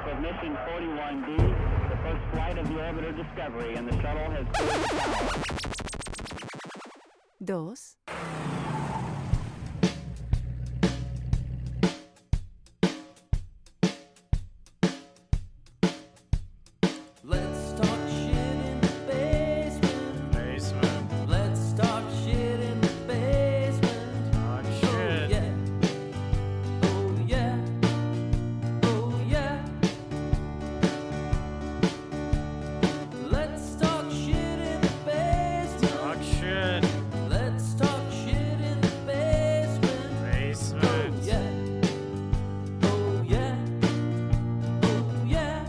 of mission 41D, the first flight of the orbiter Discovery, and the shuttle has cleared the tower. 2. Let's talk shit in the basement. Let's talk shit in the basement. Talk shit. Oh yeah. Oh yeah. Let's talk shit in the basement. Talk shit. Let's talk shit in the basement. Basement. Oh yeah. Oh yeah. Oh yeah.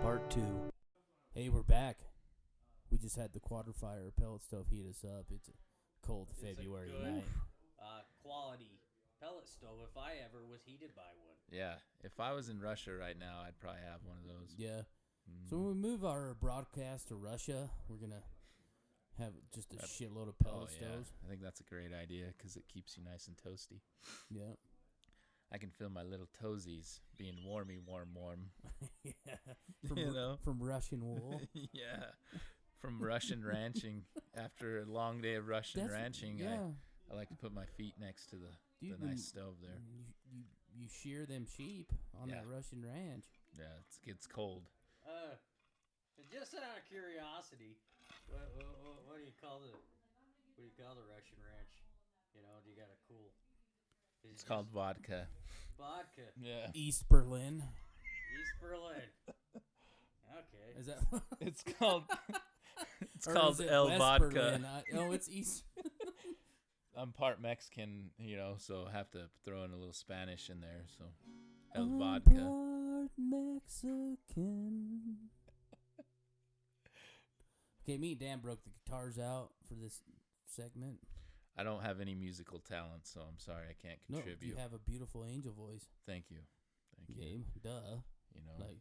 Part 2. Hey, we're back. We just had the quarter-fire pellet stove heat us up. It's a cold February night. Quality pellet stove if I ever was heated by one. Yeah, if I was in Russia right now, I'd probably have one of those. Yeah. So when we move our broadcast to Russia, we're going to have just a shitload of pellet stoves. I think that's a great idea because it keeps you nice and toasty. Yeah. I can feel my little toesies being warmy, warm. Yeah. From, You know? from Russian wool. Yeah, from Russian ranching. After a long day of Russian ranching, Yeah. I like to put my feet next to the Dude, nice stove there. You shear them sheep on that Russian ranch. Yeah, it gets cold. Just out of curiosity, what do you call the Russian ranch? You know, do you got a cool? It's called vodka. Vodka. Yeah. East Berlin. East Berlin. Okay. Is that? It's called. It's Or called is it El West Vodka. Berlin? Oh, it's East. I'm part Mexican, so I have to throw in a little Spanish in there. So El Vodka. Part Mexican. Okay, me and Dan broke the guitars out for this segment. I don't have any musical talent, so I'm sorry I can't No, contribute. you have a beautiful angel voice, Thank you. Gabe. Duh. Like,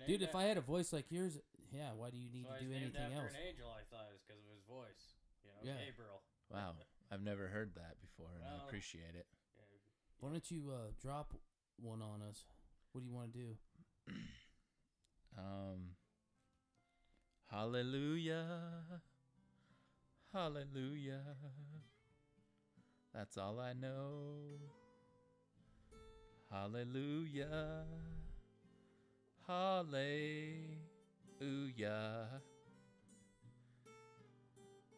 dude, if I had a voice like yours, yeah, why do you need to do anything after else? An angel, I thought it was because of his voice. Yeah. Gabriel. wow, I've never heard that before, and I Well, appreciate it. Why don't you drop one on us? What do you want to do? Hallelujah, hallelujah. That's all I know. Hallelujah, hallelujah.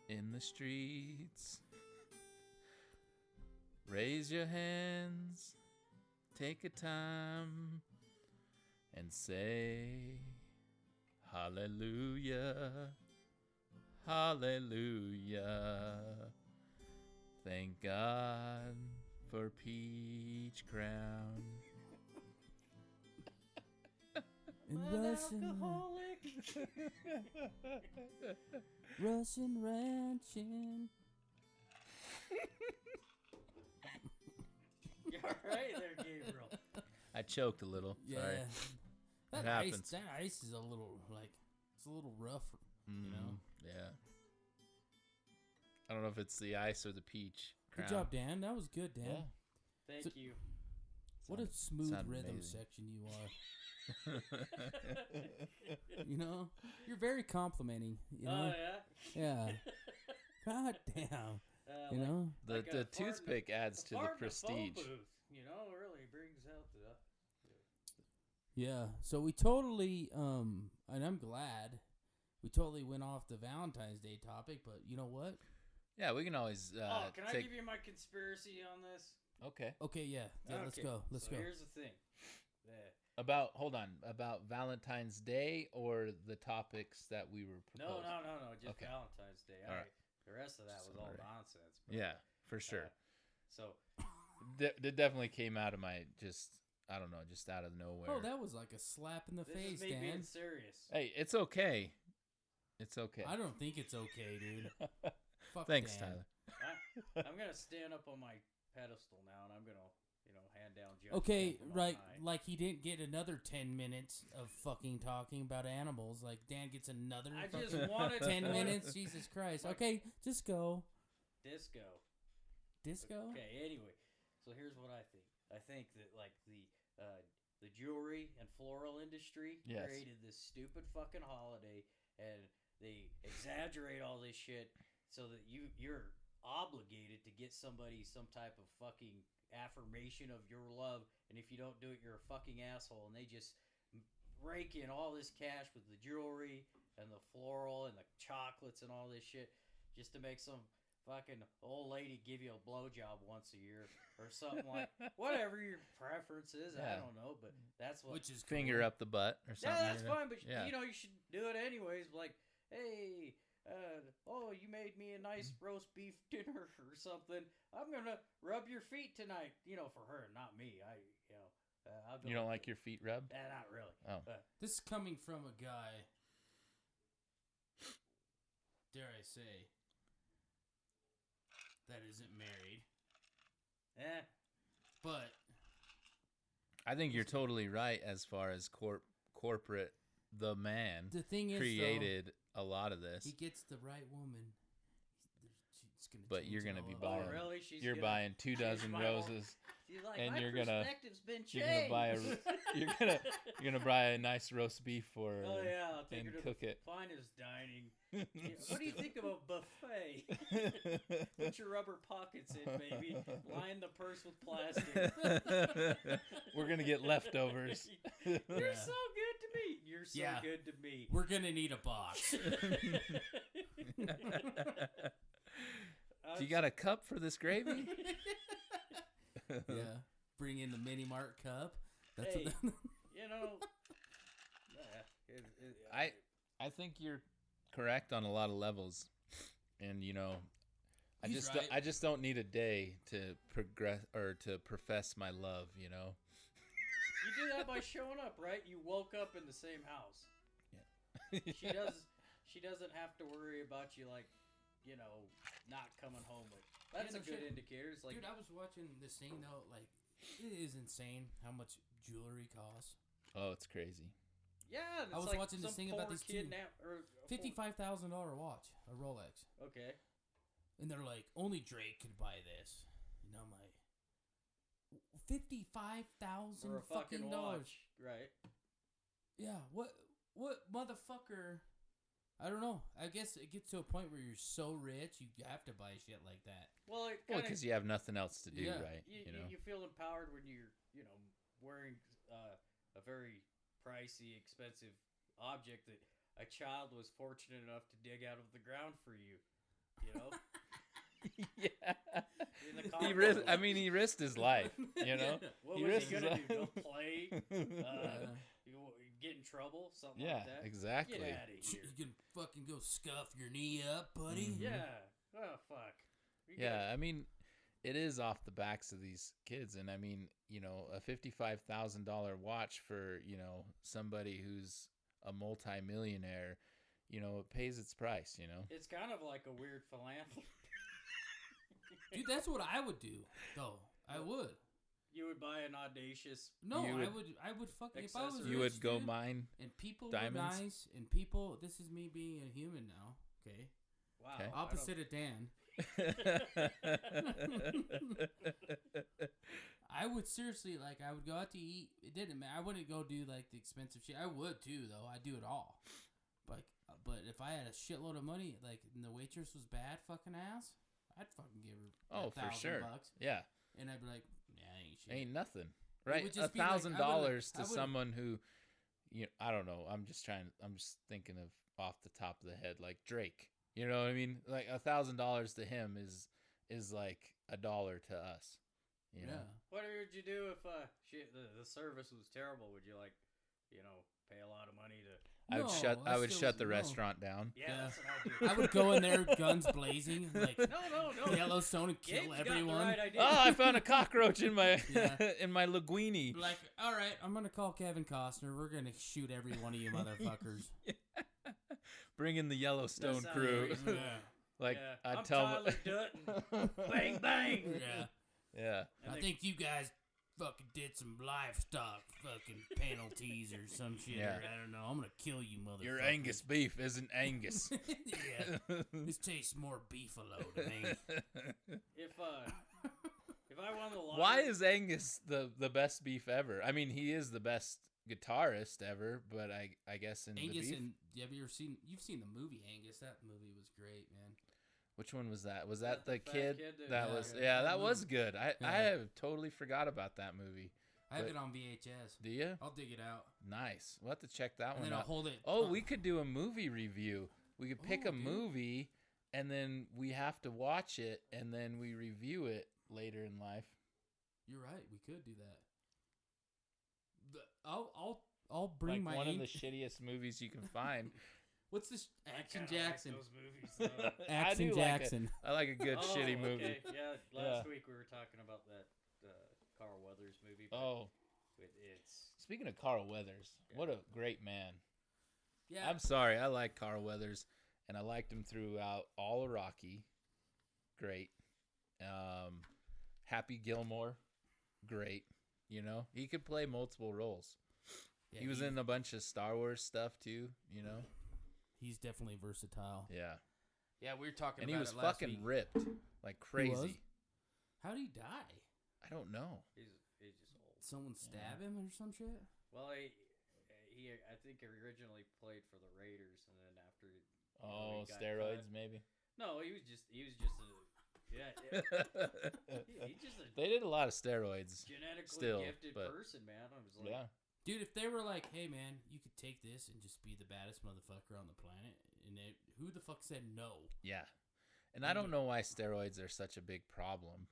In the streets, raise your hands, take a time, and say, hallelujah, hallelujah. Thank God for Peach Crown. In Russian ranching. You're right there, Gabriel. I choked a little. Yeah. Sorry. That It ice, happens. that ice is a little it's a little rough, you know. Yeah. I don't know if it's the ice or the peach crown. Good job, Dan. That was good, Dan. Yeah. Thank you. What a smooth sounded rhythm amazing. section you are. You know, you're very complimenting. You know? Oh yeah. Yeah. God damn. You know. The Like a toothpick adds to the Fart in a phone prestige. booth, really brings out the. Yeah. So we totally and I'm glad we totally went off the Valentine's Day topic, but you know what? Yeah, we can always can I give you my conspiracy on this? Okay. Okay, yeah. Let's go. Let's go. Here's the thing. About Valentine's Day or the topics that we were proposing? No. Just Okay. Valentine's Day. All right. The rest of that was all nonsense. But, Yeah, for sure. So It definitely came out of my just out of nowhere. Oh, that was like a slap in the this face, is me being Dan. serious. Hey, it's okay. It's okay. I don't think it's okay, dude. Fuck Thanks, Dan. Tyler. I'm gonna stand up on my pedestal now, and I'm gonna, hand down judgment. Okay, from on right. high. Like he didn't get another 10 minutes of fucking talking about animals. Like Dan gets another I fucking just wanted 10 to- minutes. Jesus Christ. Okay, just go. Disco. Disco? Okay. Anyway, so here's what I think. I think that like the jewelry and floral industry Yes. created this stupid fucking holiday, and they exaggerate all this shit so that you're obligated to get somebody some type of fucking affirmation of your love, and if you don't do it, you're a fucking asshole. And they just rake in all this cash with the jewelry and the floral and the chocolates and all this shit just to make some fucking old lady give you a blowjob once a year or something like whatever your preference is. I Yeah. don't know, but that's what. Which is Finger cool. up the butt or something. Yeah, that's like that. fine, but Yeah. you know you should do it anyways. Like, hey, oh, you made me a nice roast beef dinner or something. I'm gonna rub your feet tonight. You know, for her, not me. I'll go You don't with like it. your feet rubbed? Not really. Oh. This is coming from a guy, dare I say, that isn't married. But I think you're totally right as far as corporate. The man the thing is, created a lot of though, this, he gets the right woman. She's gonna but change you're it gonna all be up. buying. Oh, really? You're buying 2 dozen my whole- roses, She's like, and my you're gonna- perspective's been changed. you're gonna buy you're gonna buy a nice roast beef for her. Oh yeah, I'll take and her to cook the it. finest dining. Yeah, what do you think of a buffet? Put your rubber pockets in, baby. Line the purse with plastic. We're gonna get leftovers. You're so good to me. You're so Yeah. good to me. We're gonna need a box. Do you got a cup for this gravy? Yeah, bring in the mini mart cup. That's Hey, what. you know. I think you're correct on a lot of levels, and He's right. I just don't need a day to progress or to profess my love. You do that by showing up, right? You woke up in the same house. Yeah. She doesn't have to worry about you, like, not coming home with. That's Yeah, a no good shit. indicator. It's like, Dude, I was watching this thing though. Like, it is insane how much jewelry costs. Oh, it's crazy. yeah. It's I was like watching this some thing about poor this too. or a $55,000 watch, a Rolex, Okay. and they're like, only Drake could buy this. And I'm like, $55,000 For a fucking dollars. watch, right? Yeah, what motherfucker? I don't know. I guess it gets to a point where you're so rich you have to buy shit like that. Well, it Well, kinda, because you have nothing else to do, Yeah. right? you feel empowered when you're wearing a very pricey, expensive object that a child was fortunate enough to dig out of the ground for you. Yeah. In the He Congo. he risked his life. What He was risked he his gonna life. do? Go play? Yeah. Get in trouble? Something Yeah, like that? exactly. Get out of You here. can fucking go scuff your knee up, buddy. Mhm. Yeah. Oh fuck. We Yeah, I mean, it is off the backs of these kids, and I mean, a $55,000 watch for somebody who's a multimillionaire, it pays its price. It's kind of like a weird philanthropy. Dude, that's what I would do, though. I would. You would buy an audacious. No, You I would fucking, if I was accessory. You rich, would go dude, mine. and people diamonds? were nice, and people, this is me being a human now, okay? Wow. Okay. Opposite of Dan. I would seriously, like, I would go out to eat. It didn't matter. I wouldn't go do, like, the expensive shit. I would, too, though. I'd do it all. But if I had a shitload of money, like, and the waitress was bad fucking ass, I'd fucking give her Oh, for sure. $1,000. Yeah, And I'd be like, nah, ain't shit. ain't nothing, right? would just be like, I $1,000 would've- to someone who, I don't know. I'm just thinking of off the top of the head, like Drake. You know what I mean? Like $1,000 to him is like $1 to us. You know? Yeah. What would you do if the service was terrible? Would you pay a lot of money to? I would No, shut that's still- shut the no. restaurant down. Yeah, Yeah. that's what I do. I would go in there, guns blazing, like No. Yellowstone, and kill Gabe's got everyone. the right idea. Oh, I found a cockroach in my Yeah. in my linguine. Like, all right, I'm gonna call Kevin Costner. We're gonna shoot every one of you motherfuckers. Bring in the Yellowstone sounds crew. reasonable. Yeah, Like Yeah. I'd I'm tell Tyler Dutton. Bang bang. yeah. Yeah. And I they- think you guys fucking did some livestock fucking penalties or some shit. Yeah. Or, I don't know. I'm gonna kill you, motherfuckers. Your Angus beef isn't Angus. Yeah, this tastes more beefalo to me. if I won the Why is Angus the best beef ever? I mean, he is the best guitarist ever, but I guess in Angus the beef. and you've seen the movie Angus? That movie was great, man. Which one was that? Was that The the fat kid? kid that- That Yeah, was yeah, that that was movie. good. I Yeah. have totally forgot about that movie. I have But- it on VHS. Do you? I'll dig it out Nice. We'll have to check that and one then I'll out. hold it. Oh, up. we could do a movie review. We could pick Oh, a dude. movie, and then we have to watch it, and then we review it later in life. You're right. We could do that. I'll bring Like my one of ink- the shittiest movies you can find. What's this? Action I kinda Jackson. Like those movies, though. Action I do Jackson. I like a good Oh, shitty okay. movie. Yeah, Yeah. last week we were talking about that Carl Weathers movie. But Oh, it's speaking of Carl Weathers, what a great man. Yeah. I'm sorry, I like Carl Weathers, and I liked him throughout all of Rocky. Great. Happy Gilmore, great. You know, he could play multiple roles. Yeah, He was in a bunch of Star Wars stuff too. You know, He's definitely versatile. yeah. Yeah, we were talking And about he was it last fucking week. ripped like crazy. How'd he die? I don't know. he's just old. Someone stab him or some shit? Well, he I think he originally played for the Raiders, and then after Oh, he got steroids cut- maybe. No, he was just a he's just a They did a lot of steroids. genetically Still, gifted but- person, man. I was like, Yeah. Dude, if they were like, hey, man, you could take this and just be the baddest motherfucker on the planet, and who the fuck said no? Yeah. And I don't know why steroids are such a big problem.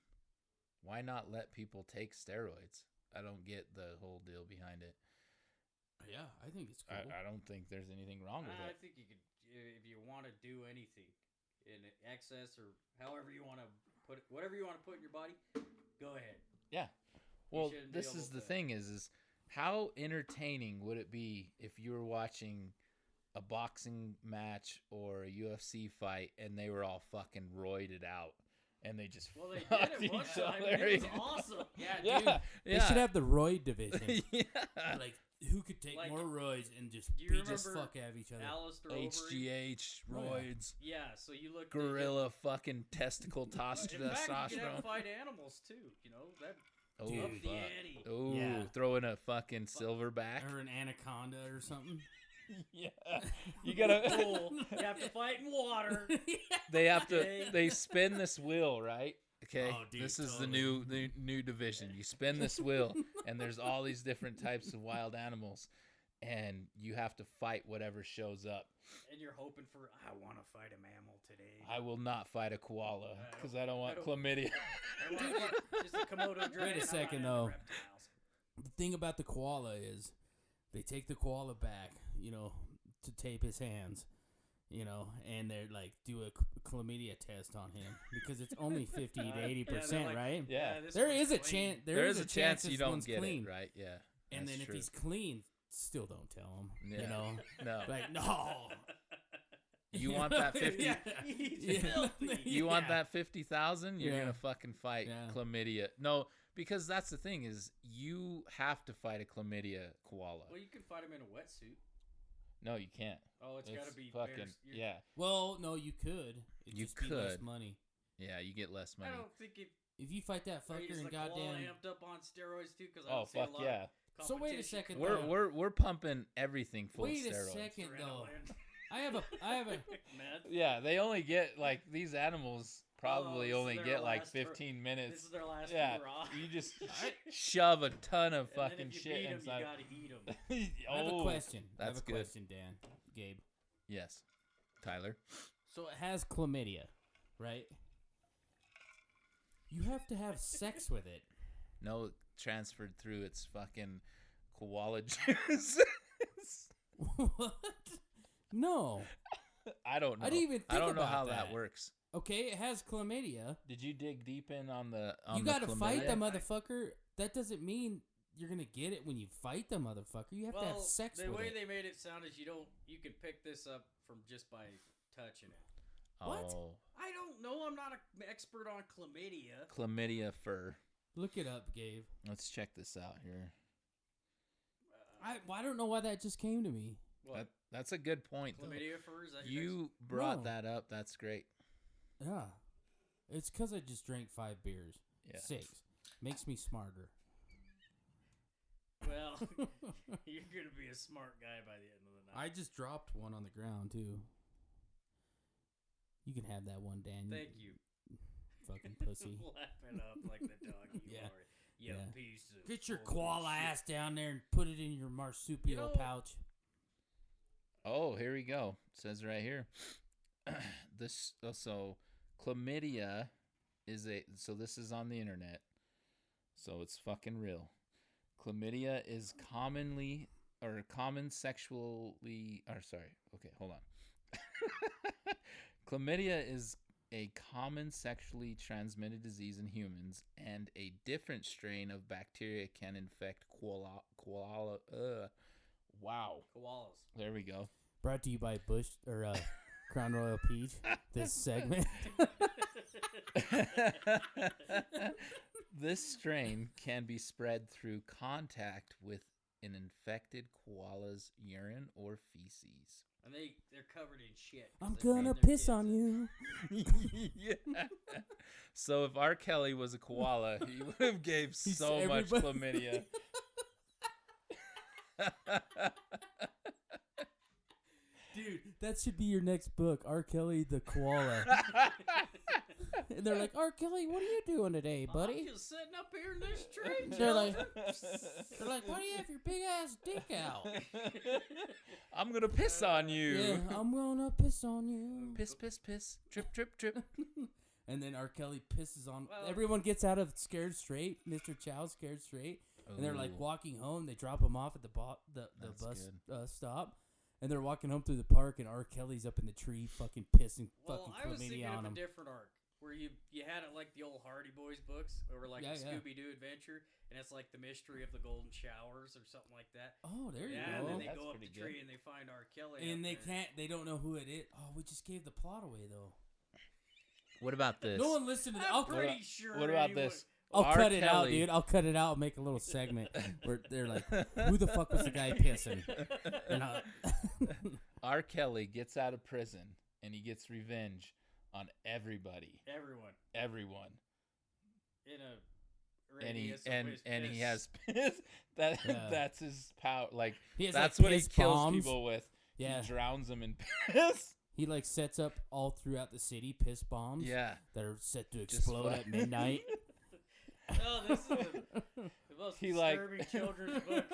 Why not let people take steroids? I don't get the whole deal behind it. Yeah, I think it's cool. I don't think there's anything wrong with I it. think you could, if you want to do anything in excess or however you want to put it, whatever you want to put in your body, go ahead. Yeah. Well, shouldn't be this able is the to- thing is how entertaining would it be if you were watching a boxing match or a UFC fight and they were all fucking roided out and they just Well, they fucked did it one each time. other. And it was awesome. yeah, dude. Yeah. They should have the roid division. yeah. Like, who could take Like, more roids and just do you beat just remember fuck at each other? Alistair Overeem. HGH, Oh, yeah. roids, Yeah, so you look gorilla fucking testicle In fact, you can testosterone. have fight animals too. You know that Oh, Dude. up the fuck. ante. Oh, Yeah. throwing a fucking silverback. Or an anaconda or something. Yeah. You gotta. Cool. You have to fight in water. They have Okay. to. They spin this wheel, right? Okay. Oh, dude, this is totally. the new division. You spin this wheel, and there's all these different types of wild animals, and you have to fight whatever shows up. And you're hoping for, I want to fight a mammal today. I will not fight a koala I because I don't want I don't- chlamydia. I want to fight just a Komodo dragon. Wait a I second, wanna though. have reptiles. The thing about the koala is they take the koala back, you know, to tape his hands, you know, and they're like, do a chlamydia test on him because it's only 50 to 80%, they're like, right? Yeah. this There one's is a clean. chance. There is a chance this you don't one's get clean. it, right? Yeah. And that's then if true. he's clean, still don't tell him. Yeah. You know, no, like no. you want that 50? Yeah. He's Yeah. filthy. You want Yeah. that 50,000? You're Yeah. gonna fucking fight Yeah. chlamydia. No, because that's the thing is you have to fight a chlamydia koala. Well, you can fight him in a wetsuit. No, you can't. Oh, it's got to be fucking bears. You're- yeah, Well, no, you could. It'd You just be less could. money. yeah. You get less I money. don't think it. If you fight that Are you fucker just and like all goddamn. amped up on steroids too? Because I Oh don't see a fuck lot yeah. Of So wait a competition. second, We're though. we're pumping everything full Wait of a steroids. second, though. Adrenaline. I have a. Meth. Yeah, they only get like these animals probably this is only their get like last 15 This minutes. is their last Yeah, hurrah. you just shove a ton of And then fucking if you shit beat 'em, inside. You gotta eat 'em. I have a Oh, question. I have that's a good. question, Dan, Gabe. Yes, Tyler. So it has chlamydia, right? You have to have sex with it. No, transferred through its fucking koala juice. What? No. I don't know. I didn't even I think don't know about how that. that works. Okay, it has chlamydia. Did you dig deep in on the? On You the gotta fight the chlamydia? motherfucker. That doesn't mean you're gonna get it when you fight the motherfucker. You have to have sex the with way it. they made it sound is you can pick this up from just by touching it. What? Oh, I don't know. I'm not an expert on chlamydia. chlamydia fur. Look it up, Gabe. Let's check this out here. I don't know why that just came to me. What? That's a good point. Though. Chlamydia fur? Is that your You brought No. that up. That's great. Yeah. It's because I just drank 5 beers. Yeah. 6. Makes me smarter. Well, you're gonna be a smart guy by the end of the night. I just dropped one on the ground too. You can have that one, Dan. Thank you. Fucking pussy. Lapping up like the dog you Yeah. are. You Yeah. piece of Get your fucking koala shit. ass down there and put it in your marsupial You know- pouch. Oh, here we go. It says right here. So chlamydia is this is on the internet. So it's fucking real. Chlamydia is common sexually okay, hold on. Chlamydia is a common sexually transmitted disease in humans, and a different strain of bacteria can infect koala. Wow. Koalas. There we go. Brought to you by Bush or Crown Royal Peach. This segment. This strain can be spread through contact with an infected koala's urine or feces. And they're covered in shit. 'cause I'm they feed gonna their piss kids on it. you. Yeah. So if R. Kelly was a koala, he would have gave so much chlamydia. Dude, that should be your next book, R. Kelly the koala. And they're like, R. Kelly, what are you doing today, buddy? I'm just sitting up here in this tree. They're Joe. like, why do you have your big ass dick out? I'm gonna piss on you. Yeah, I'm gonna piss on you. Piss, piss, piss. Trip, trip, trip. And then R. Kelly pisses on. Well- Everyone gets out of Scared Straight. Mr. Chow's Scared Straight. And they're like Ooh. walking home. They drop him off at the That's bus good. stop. And they're walking home through the park, and R. Kelly's up in the tree fucking pissing Well, I was thinking chlamydia of on a him. different arc where you had it like the old Hardy Boys books, or like Yeah, the yeah. Scooby Doo adventure, and it's like the mystery of the golden showers or something like that. Oh, there you Yeah, and go. then they That's go up pretty the good. tree and they find R. Kelly. And up they there. they don't know who it is. Oh, we just gave the plot away, though. What about this? No one listened to that. I'm pretty sure. What about anyone- this? I'll R. cut it out, Kelly- dude. I'll cut it out and make a little segment where they're like, who the fuck was the guy pissing? And R. Kelly gets out of prison and he gets revenge on everybody. Everyone Everyone. in a And he radius of and his and he piss. has piss. That Yeah. that's his power. Like he has, that's like, what he piss kills bombs. people with. Yeah. He drowns them in piss. He like sets up all throughout the city piss bombs Yeah. that are set to Just explode fuck. at midnight. Oh, this is the most He, like- disturbing children's book.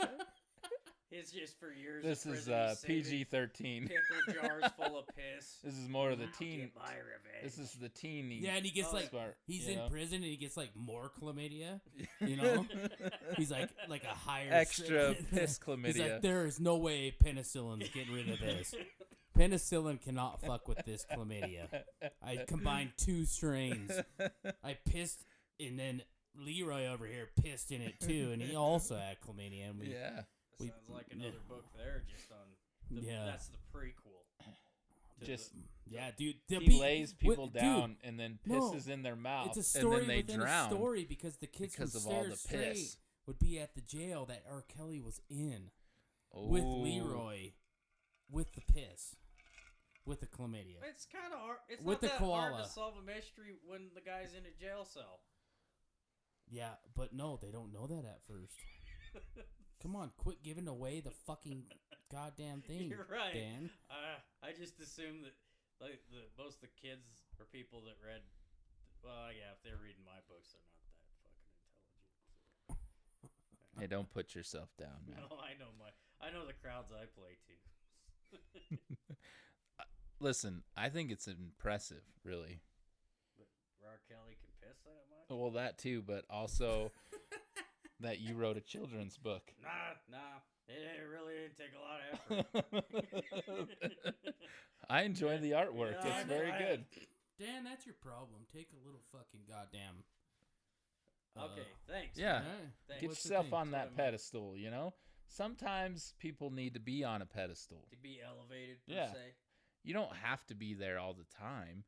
It's just for years. This of is prison, he's saving PG-13. Pickle jars full of piss. This is more of the I'll teen. get my revenge. This is the teeny. Yeah, and he gets Oh, like smart, he's you in know? prison and he gets like more chlamydia. You know, he's like a higher Extra strain. piss He's chlamydia. like, there is no way penicillin's getting rid of this. Penicillin cannot fuck with this chlamydia. I combined two strains. I pissed, and then Leroy over here pissed in it too, and he also had chlamydia. And we, Yeah. we- Sounds like another book there, just on. Yeah. That's the prequel. to Just yeah, dude. he lays people dude, down and then no, pisses in their mouth, It's a story and then they within drown a story because the kids because from of all Scared the Straight piss. would be at the jail that R. Kelly was in with Ooh. Leroy, with the piss, with the chlamydia. It's kind of hard. It's With not the that hard koala. to solve a mystery when the guy's in a jail cell. Yeah, but no, they don't know that at first. Come on, quit giving away the fucking goddamn thing. You're right. Dan. I just assume that like most of the kids or people that read, well, yeah, if they're reading my books, they're not that fucking intelligent. Hey, don't put yourself down, man. No, I know the crowds I play to. Listen, I think it's impressive, really. But R. Kelly can piss that much? Well, that too, but also that you wrote a children's book. Nah. It really didn't take a lot of effort. I enjoy the artwork. Yeah, It's very good. Dan, that's your problem. Take a little fucking goddamn. Okay, thanks. Yeah. Hey, Thanks. Get what's the yourself thing? on That's that what I meant. pedestal, you know? Sometimes people need to be on a pedestal. To be elevated, per Yeah. se. You don't have to be there all the time,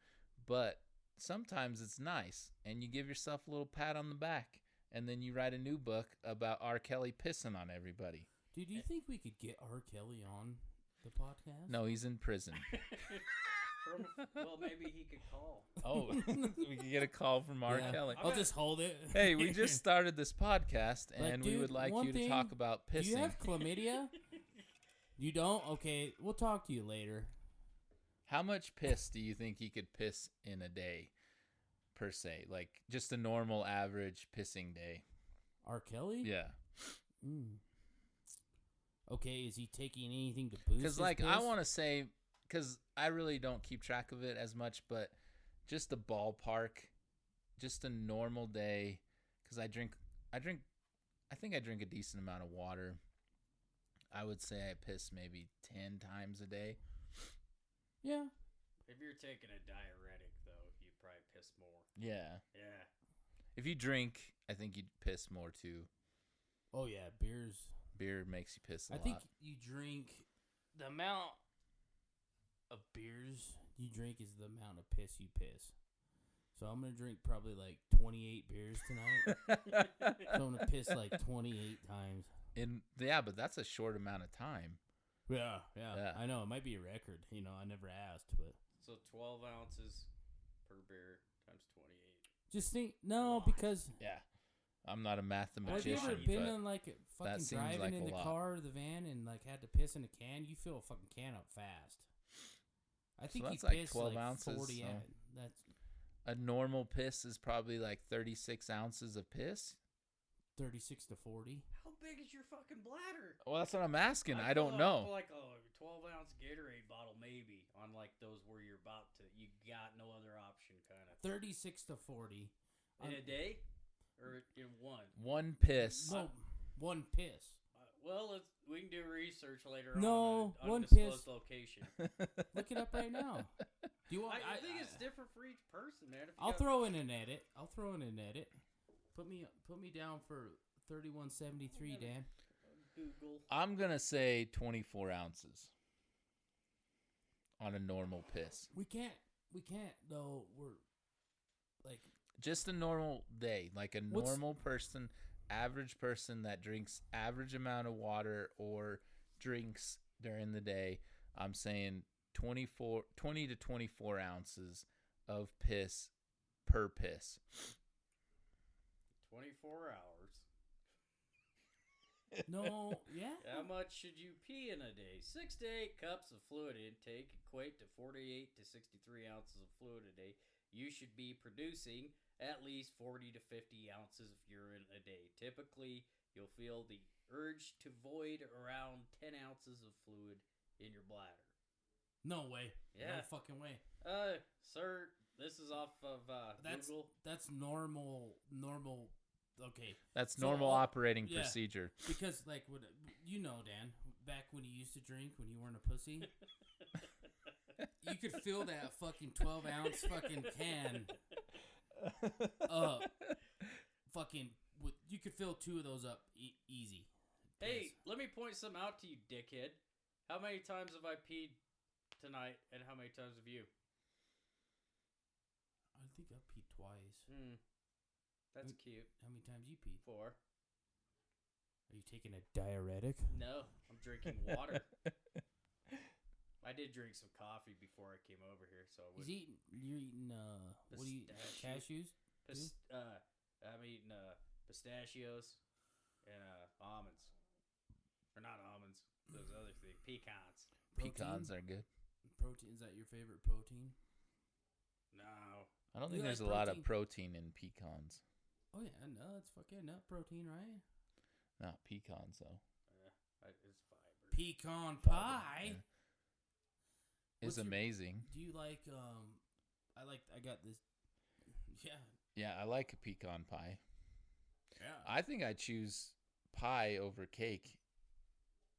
but sometimes it's nice, and you give yourself a little pat on the back, and then you write a new book about R. Kelly pissing on everybody. Dude, do you think we could get R. Kelly on the podcast? No, he's in prison. Well, maybe he could call. Oh, we could get a call from R. Yeah. Kelly. I'll just hold it. Hey, we just started this podcast, Like, and we dude, would like one you to thing, talk about Do you pissing. have chlamydia? You don't? Okay, we'll talk to you later. How much piss do you think he could piss in a day, per se? Like, just a normal, average pissing day. R. Kelly? Yeah. Mm. Okay, is he taking anything to boost Because, his like, piss? I want to say, because I really don't keep track of it as much, but just a ballpark, just a normal day, because I think I drink a decent amount of water. I would say I piss maybe 10 times a day. Yeah. If you're taking a diuretic, though, you'd probably piss more. Yeah. Yeah. If you drink, I think you'd piss more too. Oh, yeah, beers. Beer makes you piss a I lot. think you drink the amount of beers you drink is the amount of piss you piss. So I'm going to drink probably like 28 beers tonight. So I'm going to piss like 28 times. Yeah, but that's a short amount of time. Yeah. Yeah. I know. It might be a record. You know, I never asked, but. So 12 ounces per beer times 28. Just think, Lot. because. Yeah. I'm not a Have mathematician, you ever been but in like fucking seems driving like in a the lot. car or the van and like had to piss in a can? You fill a fucking can up fast. I think that's he like pissed 12 like ounces, 40 so- That's a normal piss is probably like 36 ounces of piss. 36 to 40. How big is your fucking bladder? Well, that's what I'm asking. I feel don't know. Like a 12-ounce Gatorade bottle, maybe, on like those where you're about to, you got no other option, kind of. 36 to 40. In a day, or in one? One piss. No, one piss. Well, we can do research later No, on one an undisclosed piss. location. Look it up right now. Do you want? I think it's different for each person, man. If you I'll got- throw in an edit. Put me down for 3173, Dan. Google. I'm going to say 24 ounces on a normal piss. We can't though. We're like Just a normal day, like a What's- normal person, average person that drinks average amount of water or drinks during the day. I'm saying 20 to 24 ounces of piss per piss. 24 hours. no, yeah. How much should you pee in a day? 6 to 8 cups of fluid intake equate to 48 to 63 ounces of fluid a day. You should be producing at least 40 to 50 ounces of urine a day. Typically, you'll feel the urge to void around 10 ounces of fluid in your bladder. No way. Yeah. No fucking way. Sir, this is off of Google. That's normal. Okay. That's So normal all- operating yeah. procedure. Because like what you know, Dan, back when you used to drink when you weren't a pussy, you could fill that fucking 12-ounce fucking can fucking with, you could fill 2 of those up easy. Hey, let me point some out to you, dickhead. How many times have I peed tonight, and how many times have you? I think I peed twice. That's cute. How many times you peed? 4. Are you taking a diuretic? No, I'm drinking water. I did drink some coffee before I came over here, so I would. You're eating what do you Pistachio. cashews? I'm eating pistachios and almonds, or not almonds. Those other things, pecans. Pecans are good. Protein, is that your favorite protein? No, I don't You think there's like a lot of protein in pecans. Oh yeah, no, it's fucking nut protein, right? Not pecans, though. it's fiber. Pecan Fiber, pie. yeah. It's What's your- amazing. Do you like I got this. Yeah. Yeah, I like a pecan pie. Yeah. I think I choose pie over cake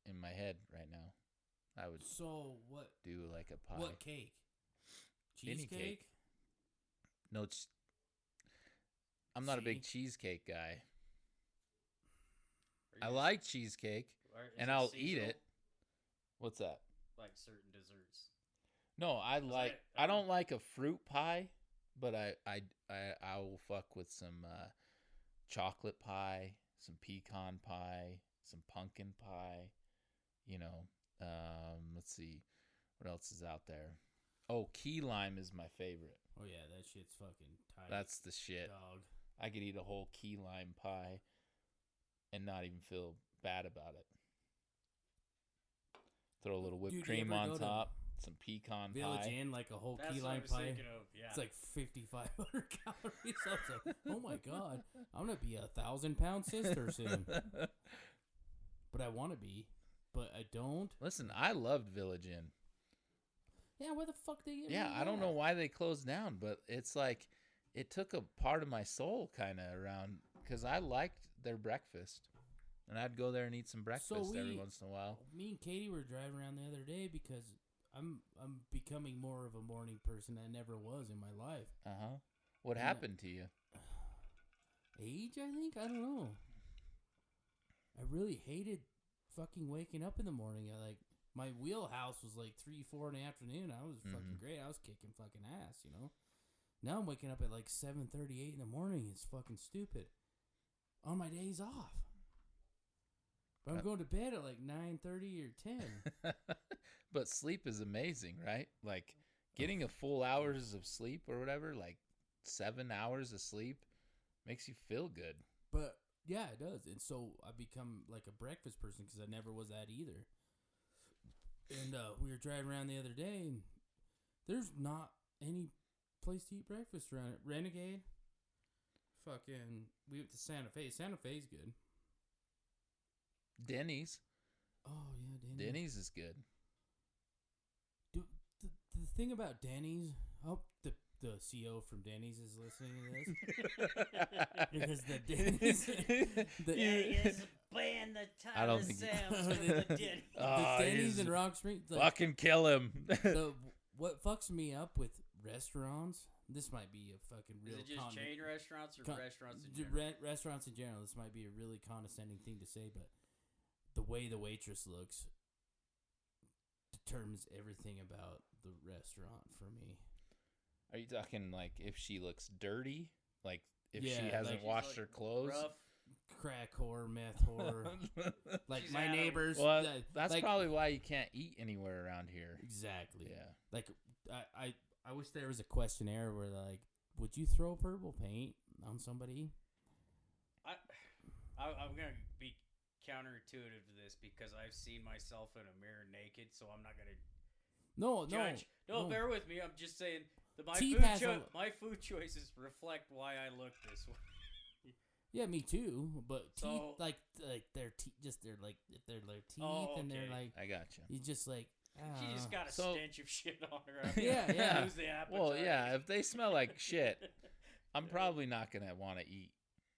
in my head right now. I would So what? do like a pie. What cake? Any Cheesecake. cake. No, I'm not a big cheesecake guy. I like cheesecake, and I'll eat it. What's that? Like certain desserts. No, I don't like a fruit pie, but I will fuck with some chocolate pie, some pecan pie, some pumpkin pie. You know, let's see what else is out there. Oh, key lime is my favorite. Oh yeah, that shit's fucking tight. That's the shit. dog. I could eat a whole key lime pie and not even feel bad about it. Throw a little whipped Dude, you cream ever on go to top, some pecan Village pie. Inn, like a whole That's key what I lime was pie. thinking of. Yeah. It's like 5,500 calories. I was like, oh my god, I'm gonna be 1,000-pound sister soon. But I want to be, but I don't. Listen, I loved Village Inn. Yeah, where the fuck they get? Yeah, rid of I don't that? know why they closed down, but it's like it took a part of my soul kind of around because I liked their breakfast, and I'd go there and eat some breakfast every once in a while. Me and Katie were driving around the other day because I'm becoming more of a morning person than I never was in my life. What happened to you? Age, I think. I don't know. I really hated fucking waking up in the morning. My wheelhouse was like 3, 4 in the afternoon. I was fucking great. I was kicking fucking ass, you know. Now I'm waking up at like 7:38 in the morning. It's fucking stupid. On my days off. But I'm going to bed at like 9:30 or 10. But sleep is amazing, right? Like getting a full hours of sleep or whatever, like 7 hours of sleep makes you feel good. But yeah, it does. And so I become like a breakfast person because I never was that either. And we were driving around the other day, and there's not any place to eat breakfast around it. Renegade. Fucking, we went to Santa Fe. Santa Fe's good. Denny's. Oh, yeah, Denny's. Denny's is good. The thing about Denny's, I hope the CEO from Denny's is listening to this. Because the Denny's... ban the time I don't think the Denny's in Rock Street... Fucking kill him. What fucks me up with restaurants... This might be a fucking real... Is it just chain restaurants or restaurants in general? Restaurants in general. This might be a really condescending thing to say, but the way the waitress looks determines everything about the restaurant for me. Are you talking like if she looks dirty? Like if Yeah, she hasn't like washed her clothes? Rough. Crack whore, meth whore. Like She's my had 'em. neighbors. Well, that's like, probably why you can't eat anywhere around here. Exactly. Yeah. Like I wish there was a questionnaire where like, would you throw purple paint on somebody? I'm gonna be counterintuitive to this because I've seen myself in a mirror naked, so I'm not gonna judge. No, bear with me. I'm just saying that my food choices reflect why I look this way. Yeah, me too. But So- teeth, like their teeth, just their teeth, Oh, and they're okay. like, I got you. you just like. She just got a So- stench of shit on her. Yeah. Lose the appetite. Well, yeah, if they smell like shit, I'm probably not gonna want to eat.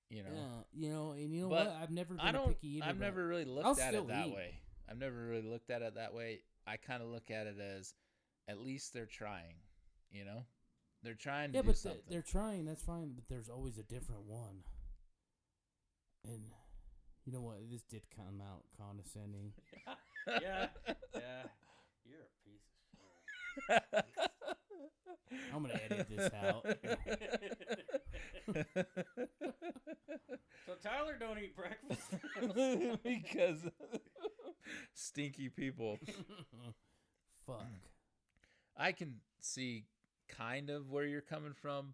You know. Yeah, and you know But what? I've never been I a don't. picky eater. I've but never really I'll looked at still it that eat. way. I've never really looked at it that way. I kind of look at it as, at least they're trying. You know, they're trying to Yeah, do but something. they're trying. That's fine. But there's always a different one. And you know what? This did come out condescending. yeah. You're a piece of shit. I'm gonna edit this out. So Tyler don't eat breakfast. Because stinky people. Fuck. I can see kind of where you're coming from,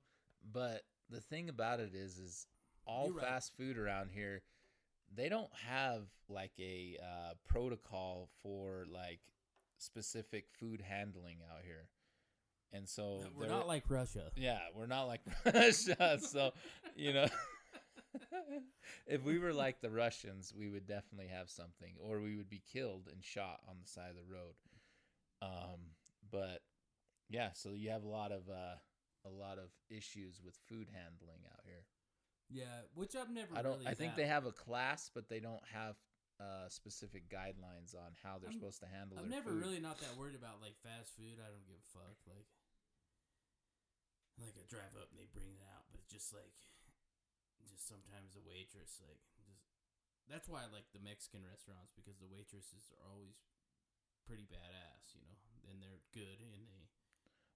but the thing about it is all You're right. fast food around here, they don't have like a protocol for like specific food handling out here. And so We're not like Russia. yeah, we're not like Russia. So, if we were like the Russians, we would definitely have something, or we would be killed and shot on the side of the road. But yeah, so you have a lot of issues with food handling out here. Yeah, which I've never. I think they have a class, but they don't have specific guidelines on how they're supposed to handle I'm their never food. really not that worried about like fast food. I don't give a fuck. Like I drive up and they bring it out, but just sometimes the waitress that's why I like the Mexican restaurants, because the waitresses are always pretty badass, and they're good and they.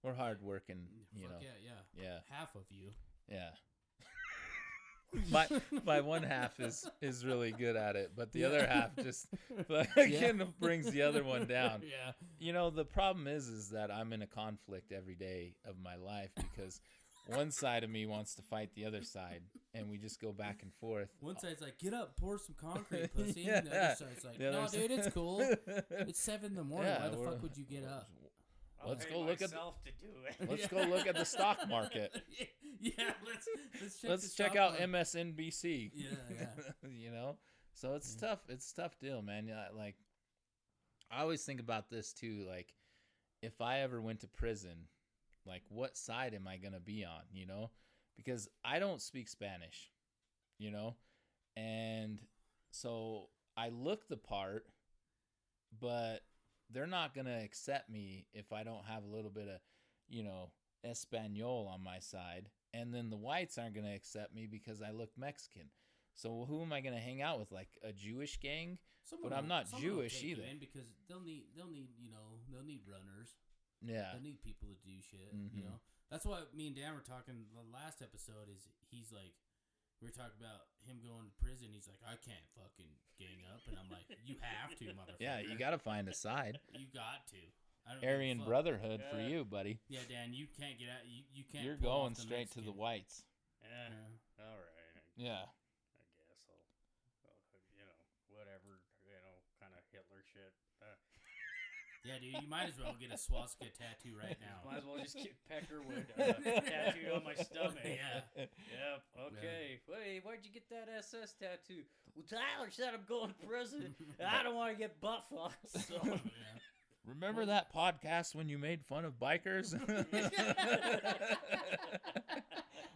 We're hardworking, Fuck yeah. Yeah. Half of you. Yeah. my one half is really good at it, but the other half just fucking brings the other one down. Yeah. You know, the problem is that I'm in a conflict every day of my life because one side of me wants to fight the other side, and we just go back and forth. One side's like, get up, pour some concrete, pussy. Yeah. And the other side's like, The no, other dude, it's cool. It's 7 in the morning. Yeah, Why the we're- fuck would you get up? Let's I'll go pay look at the- myself to do it. Let's go look at the stock market. Yeah, let's check Let's the check stock out market. MSNBC. Yeah. You know, so it's tough. It's a tough deal, man. Yeah, like I always think about this too. Like, if I ever went to prison, like, what side am I gonna be on? You know, because I don't speak Spanish. You know, and so I look the part, but they're not gonna accept me if I don't have a little bit of, you know, Espanol on my side, and then the whites aren't gonna accept me because I look Mexican. So who am I gonna hang out with? Like a Jewish gang? Someone But I'm will- not someone will Jewish take you either. in because they'll need they'll need runners. Yeah. They'll need people to do shit. Mhm. You know, that's what me and Dan were talking the last episode. Is he's like, we were talking about him going to prison. He's like, I can't fucking gang up, and I'm like, you have to, motherfucker. Yeah, you gotta find a side. You got to. I don't give a Aryan fuck. Brotherhood for Yeah. you, buddy. Yeah, Dan, you can't get out. You can't. You're pull off going the straight to the Mexican. whites. Yeah. Yeah. All right. Yeah. I guess I'll you know, whatever, you know, kind of Hitler shit. Yeah, dude, you might as well get a swastika tattoo right now. Might as well just get Peckerwood tattooed on my stomach. Yeah. Yep. Okay. Wait, why'd you get that SS tattoo? Well, Tyler said I'm going to prison. I don't want to get butt fucked. So. Yeah. Remember that podcast when you made fun of bikers?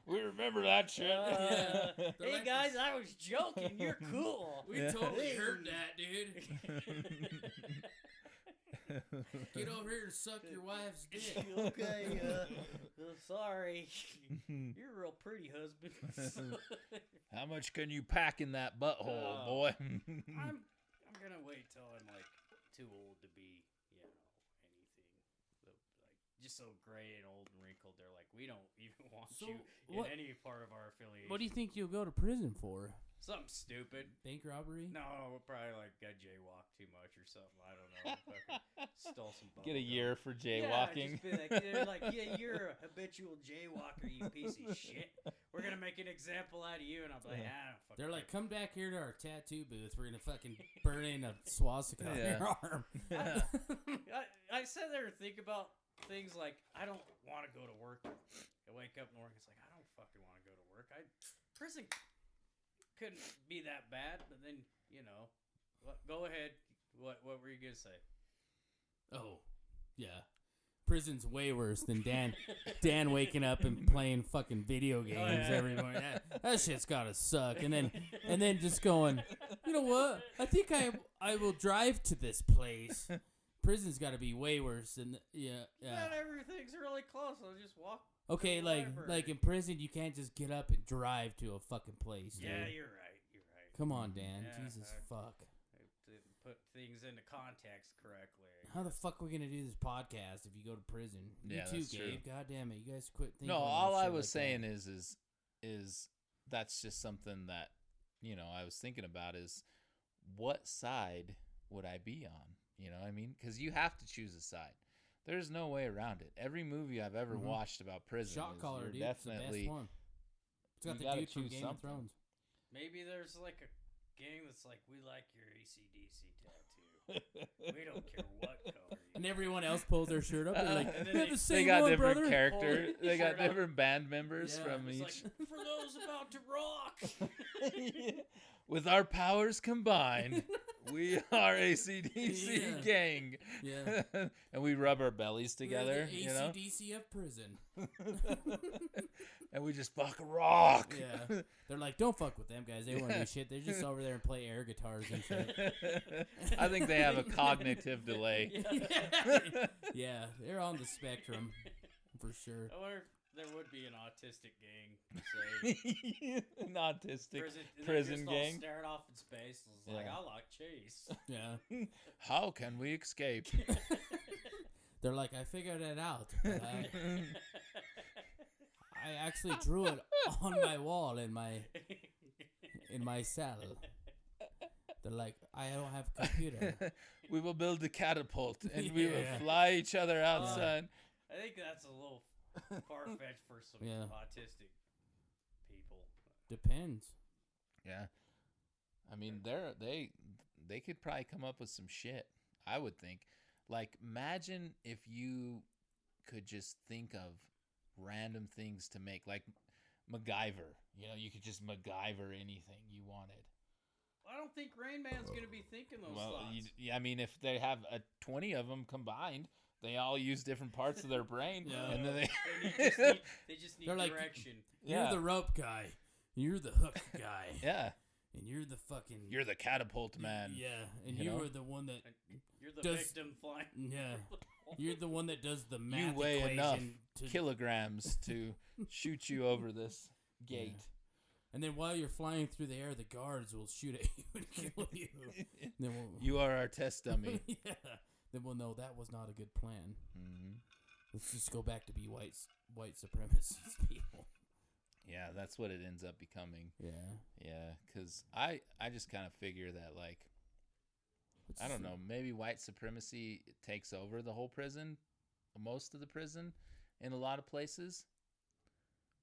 We remember that shit. Yeah. They're Hey like guys, I was joking. You're cool. We Yeah. totally heard that, dude. Get over here and suck your wife's dick. Okay. Sorry. You're a real pretty husband. How much can you pack in that butthole, boy? I'm gonna wait till I'm like too old to be, you know, anything. Like just so gray and old and wrinkled. They're like, we don't even want So, you in what- any part of our affiliation. What do you think you'll go to prison for? Something stupid. Bank robbery? No, probably like got jaywalked too much or something. I don't know. Fucking stole some. Get a bubble year gum. for jaywalking. Yeah, just be like, they're like, yeah, you're a habitual jaywalker, you piece of shit. We're gonna make an example out of you, and I'm like, I don't fucking. They're like, come back here to our tattoo booth. We're gonna fucking burn in a swastika on Yeah. your arm. I sat there and think about things like I don't want to go to work. I wake up in the morning, it's like I don't fucking want to go to work. Prison couldn't be that bad, but then you know, go ahead. What were you gonna say? Oh, yeah. Prison's way worse than Dan waking up and playing fucking video games yeah. every morning. That shit's gotta suck. And then just going, you know what? I think I will drive to this place. Prison's got to be way worse than yeah. Not everything's really close. I'll just walk. Okay, to the like library. in prison, you can't just get up and drive to a fucking place. Dude. Yeah, you're right. You're right. Come on, Dan. Yeah, Jesus I- fuck. To put things into context correctly. How the fuck are we gonna do this podcast if you go to prison? Yeah, you too, that's true. Gabe. God damn it, you guys quit thinking. No, about all I shit was like saying that. is that's just something that, you know, I was thinking about is what side would I be on? You know what I mean? Because you have to choose a side. There's no way around it. Every movie I've ever Mhm. watched about prison Shot is caller, you're dude. It's the definitely best one. It's got you the gotta dude from choose Game of something. Thrones. Maybe there's like a gang that's like, we like your AC/DC tattoo. We don't care what color. You And everyone else pulls their shirt up. They're like, And then we have the same they got one, different brother. characters. Pull They got shirt up. different band members Yeah. from It's each. like, for those about to rock. With our powers combined, we are AC/DC Yeah. gang. Yeah. And we rub our bellies We're together, the you know, AC/DC of prison. and we just fucking rock. Yeah. They're like, don't fuck with them guys. They want to do shit. They're just over there and play air guitars and shit. I think they have a cognitive delay. Yeah, they're on the spectrum for sure. I wonder if there would be an autistic gang, say. An autistic Prison prison just all gang. staring off in space. It's like, Yeah. I like Chase. Yeah. How can we escape? They're like, I figured it out. But I actually drew it on my wall in my in my cell. They're like, I don't have a computer. We will build a catapult and we will Yeah. fly each other out, son. I think that's a little far-fetched for some Yeah. autistic people. Depends. Yeah. I mean, they could probably come up with some shit, I would think. Like, imagine if you could just think of random things to make, like MacGyver. You know, you could just MacGyver anything you wanted. I don't think Rain Man's going to be thinking those Well, thoughts. I mean, if they have 20 of them combined, they all use different parts of their brain. Yeah. And then They just need They're like, direction. You're the rope guy. You're the hook guy. Yeah. And you're the fucking... You're the catapult man. Yeah. And You you know? are the one that... You're the Does- victim flying. Yeah. You're the one that does the math You weigh equation enough to... kilograms to shoot you over this gate. And then while you're flying through the air, the guards will shoot at you and kill you. And then we'll... You are our test dummy. Yeah. Then we'll know that was not a good plan. Mm-hmm. Let's just go back to be white supremacist people. Yeah, that's what it ends up becoming. Yeah. Yeah, because I just kind of figure that, like, I don't know, maybe white supremacy takes over the whole prison, most of the prison, in a lot of places.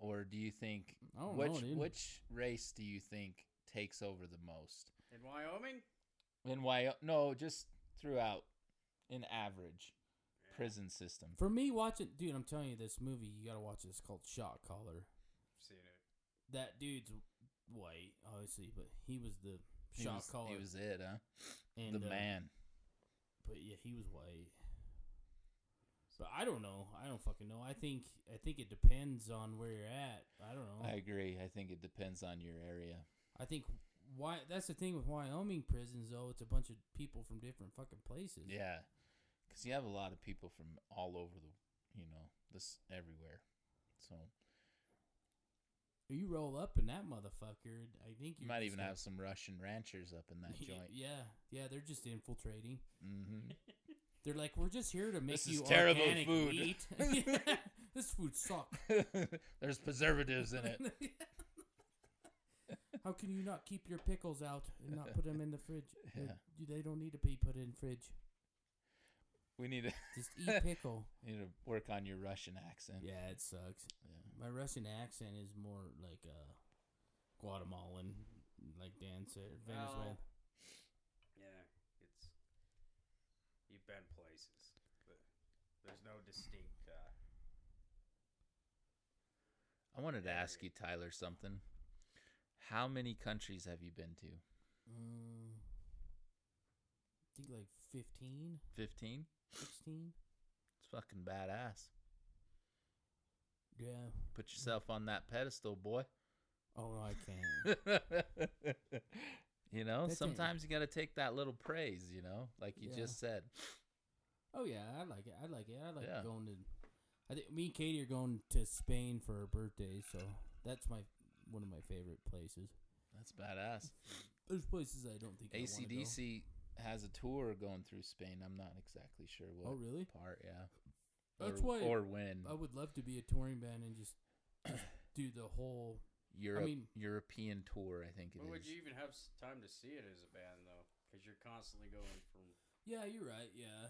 Or do you think I don't know, dude. which race do you think takes over the most? In Wyoming? No, just throughout an average prison system. For me, watching, dude, I'm telling you, this movie, you gotta watch it. It's called Shot Caller. Seen it. That dude's white, obviously, but he was the shot caller. He was it, huh? and, The man. But yeah, he was white. But I don't know. I don't fucking know. I think it depends on where you're at. I don't know. I agree. I think it depends on your area. I think why that's the thing with Wyoming prisons though. It's a bunch of people from different fucking places. Yeah, because you have a lot of people from all over this everywhere. So You roll up in that motherfucker. I think you might even have some Russian ranchers up in that joint. Yeah, they're just infiltrating. Mm-hmm. They're like, we're just here to make This you is terrible organic food. meat. This food sucks. There's preservatives in it. How can you not keep your pickles out and not put them in the fridge? Yeah. They don't need to be put in fridge. We need to Just eat pickle. work on your Russian accent. Yeah, it sucks. Yeah. My Russian accent is more like Guatemalan, like Dan said, Venezuela. Yeah, you've been places, but there's no distinct. I wanted to ask you, Tyler, something. How many countries have you been to? I think like 15, 15? 16. It's fucking badass. Yeah. Put yourself on that pedestal, boy. Oh, no, I can't. That's Sometimes you got to take that little praise, like you Yeah. just said. Oh, yeah, I like it. I like Yeah. going to... I think me and Katie are going to Spain for her birthday, so that's one of my favorite places. That's badass. There's places I don't think I want to go. AC/DC has a tour going through Spain. I'm not exactly sure what Oh, really? part, yeah. That's or, why or when. I would love to be a touring band and just do the whole... European tour, I think it When is. would you even have time to see it as a band, though? Because you're constantly going from... Yeah, you're right, yeah.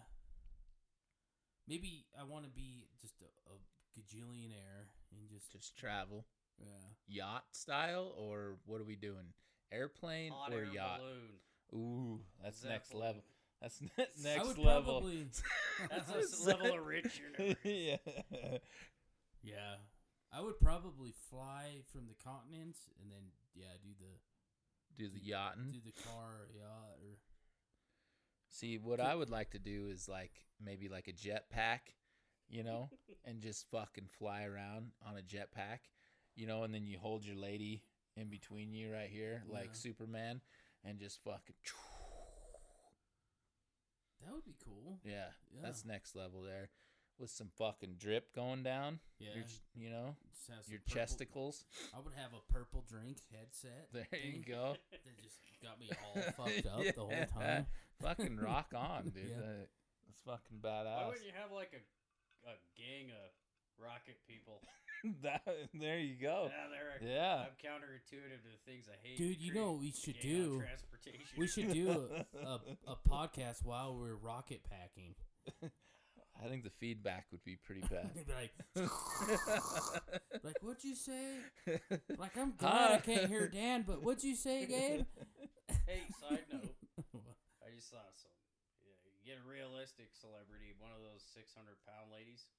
Maybe I want to be just a gajillionaire and just travel. yeah. Yacht style, or what are we doing? Airplane hot or air yacht? balloon. Ooh, that's next Zeppelin. level. That's I next would level. probably That's the level of rich you're never. Yeah. yeah. I would probably fly from the continents and then Do the yachting. do the car yacht or See, what I would like to do is maybe a jetpack, and just fucking fly around on a jetpack, and then you hold your lady in between you right here, like Yeah. Superman, and just fucking. that would be cool. Yeah, Yeah. that's next level there, with some fucking drip going down. Yeah. Just have some Your purple- chesticles. I would have a purple drink headset. There you thing go. That just got me all fucked up the whole time. Fucking rock on, dude. Yeah. That's fucking Why badass. wouldn't you have like a gang of rocket people. There you go. Yeah, I'm counterintuitive to the things I hate. Dude, you know what we should Getting on do? transportation. We should do a podcast while we're rocket packing. I think the feedback would be pretty bad. They'd be like, what'd you say? Like, I'm glad I can't hear Dan, but what'd you say, Gabe? Hey, side note. I just saw some. Yeah, you get a realistic celebrity, one of those 600-pound ladies.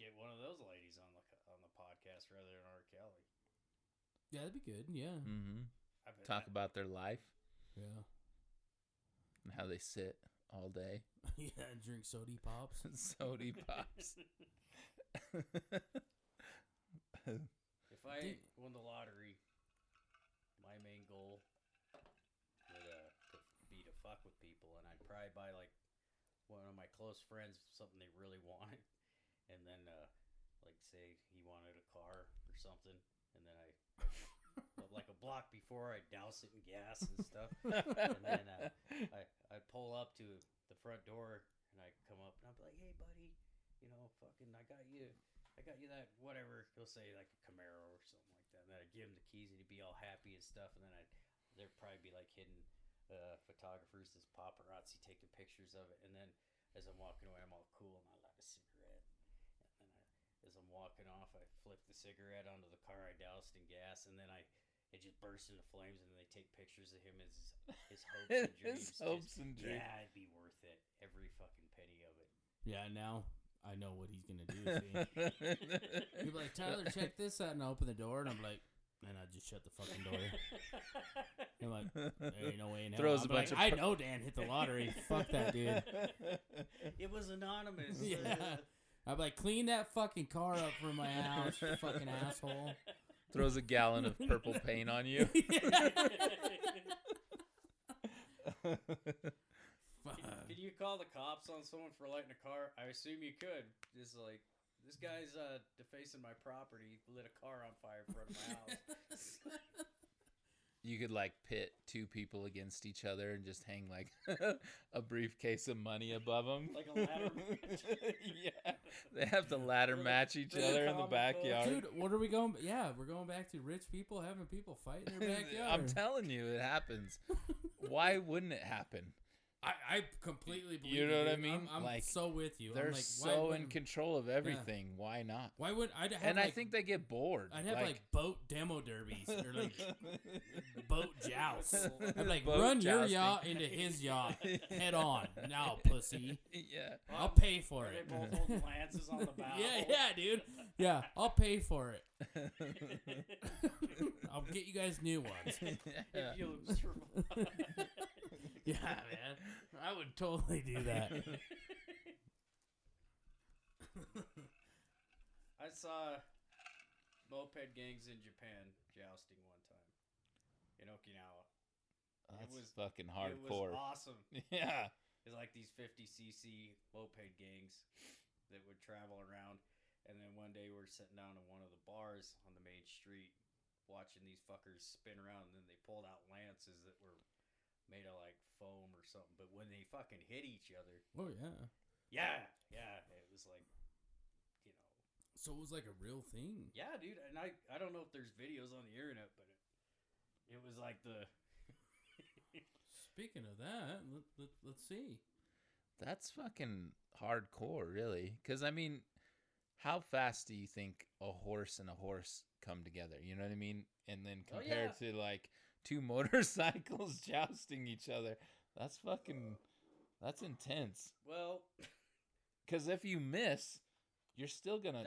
Get one of those ladies on the podcast rather than R. Kelly. Yeah, that'd be good. Yeah. Mm-hmm. Talk about their life. Yeah. And how they sit all day. Yeah, and drink sody pops. Sody pops. If I won the lottery, my main goal would be to fuck with people, and I'd probably buy like one of my close friends something they really wanted, and then like say he wanted a car or something, and then like a block before I douse it in gas and stuff, and then I'd pull up to the front door and I'd come up and I'd be like, hey buddy, you know, fucking I got you that whatever. He'll say like a Camaro or something like that, and then I'd give him the keys and he'd be all happy and stuff, and then there'd probably be like hidden photographers, this paparazzi taking pictures of it, and then as I'm walking away, I'm all cool and I light a cigarette, and then as I'm walking off, I flick the cigarette onto the car I doused in gas, and then it just bursts into flames, and then they take pictures of him as his hopes and dreams. His hopes and dreams. Yeah, it'd be worth it. Every fucking penny of it. Yeah, now I know what he's gonna do. See? He'd be like, Tyler, check this out, and I open the door, and I'm like, and I just shut the fucking door. I'm like, there ain't no way in hell. Throws a bunch of I know Dan hit the lottery. Fuck that dude. It was anonymous. Yeah. I'm like, clean that fucking car up from my house, you fucking asshole. Throws a gallon of purple paint on you. Can you call the cops on someone for lighting a car? I assume you could. Just like, this guy's defacing my property, lit a car on fire in front of my house. You could like pit two people against each other and just hang like a briefcase of money above them. Like a ladder match. Yeah. They have to ladder match each other in the backyard. Dude, what are we going? Yeah, we're going back to rich people having people fight in their backyard. I'm telling you, it happens. Why wouldn't it happen? I completely believe You know what I dude. mean? I'm Like, so with you. They're I'm like, so in control of everything. Yeah. Why not? Why would I have And like, I think they get bored. I'd have like boat demo derbies or like boat jousts. I'd like Boat run your jousting. yacht into his yacht head on. Now, pussy. Yeah. I'll pay for They it. both hold lances on the bow. Yeah, dude. Yeah, I'll pay for it. I'll get you guys new ones. Yeah. If you survive. Yeah, man. I would totally do that. I saw moped gangs in Japan jousting one time in Okinawa. That's was fucking It hardcore. was awesome. Yeah. It's like these 50cc moped gangs that would travel around. And then one day we're sitting down in one of the bars on the main street watching these fuckers spin around. And then they pulled out lances that were made of like foam or something. But when they fucking hit each other. Oh, yeah. Yeah. It was like, you know. So it was like a real thing. Yeah, dude. And I don't know if there's videos on the internet, but it was like the... Speaking of that, let's see. That's fucking hardcore, really. Because, I mean, how fast do you think a horse and a horse come together? You know what I mean? And then compared to, like, two motorcycles jousting each other. That's intense. Well... Because if you miss, you're still going to...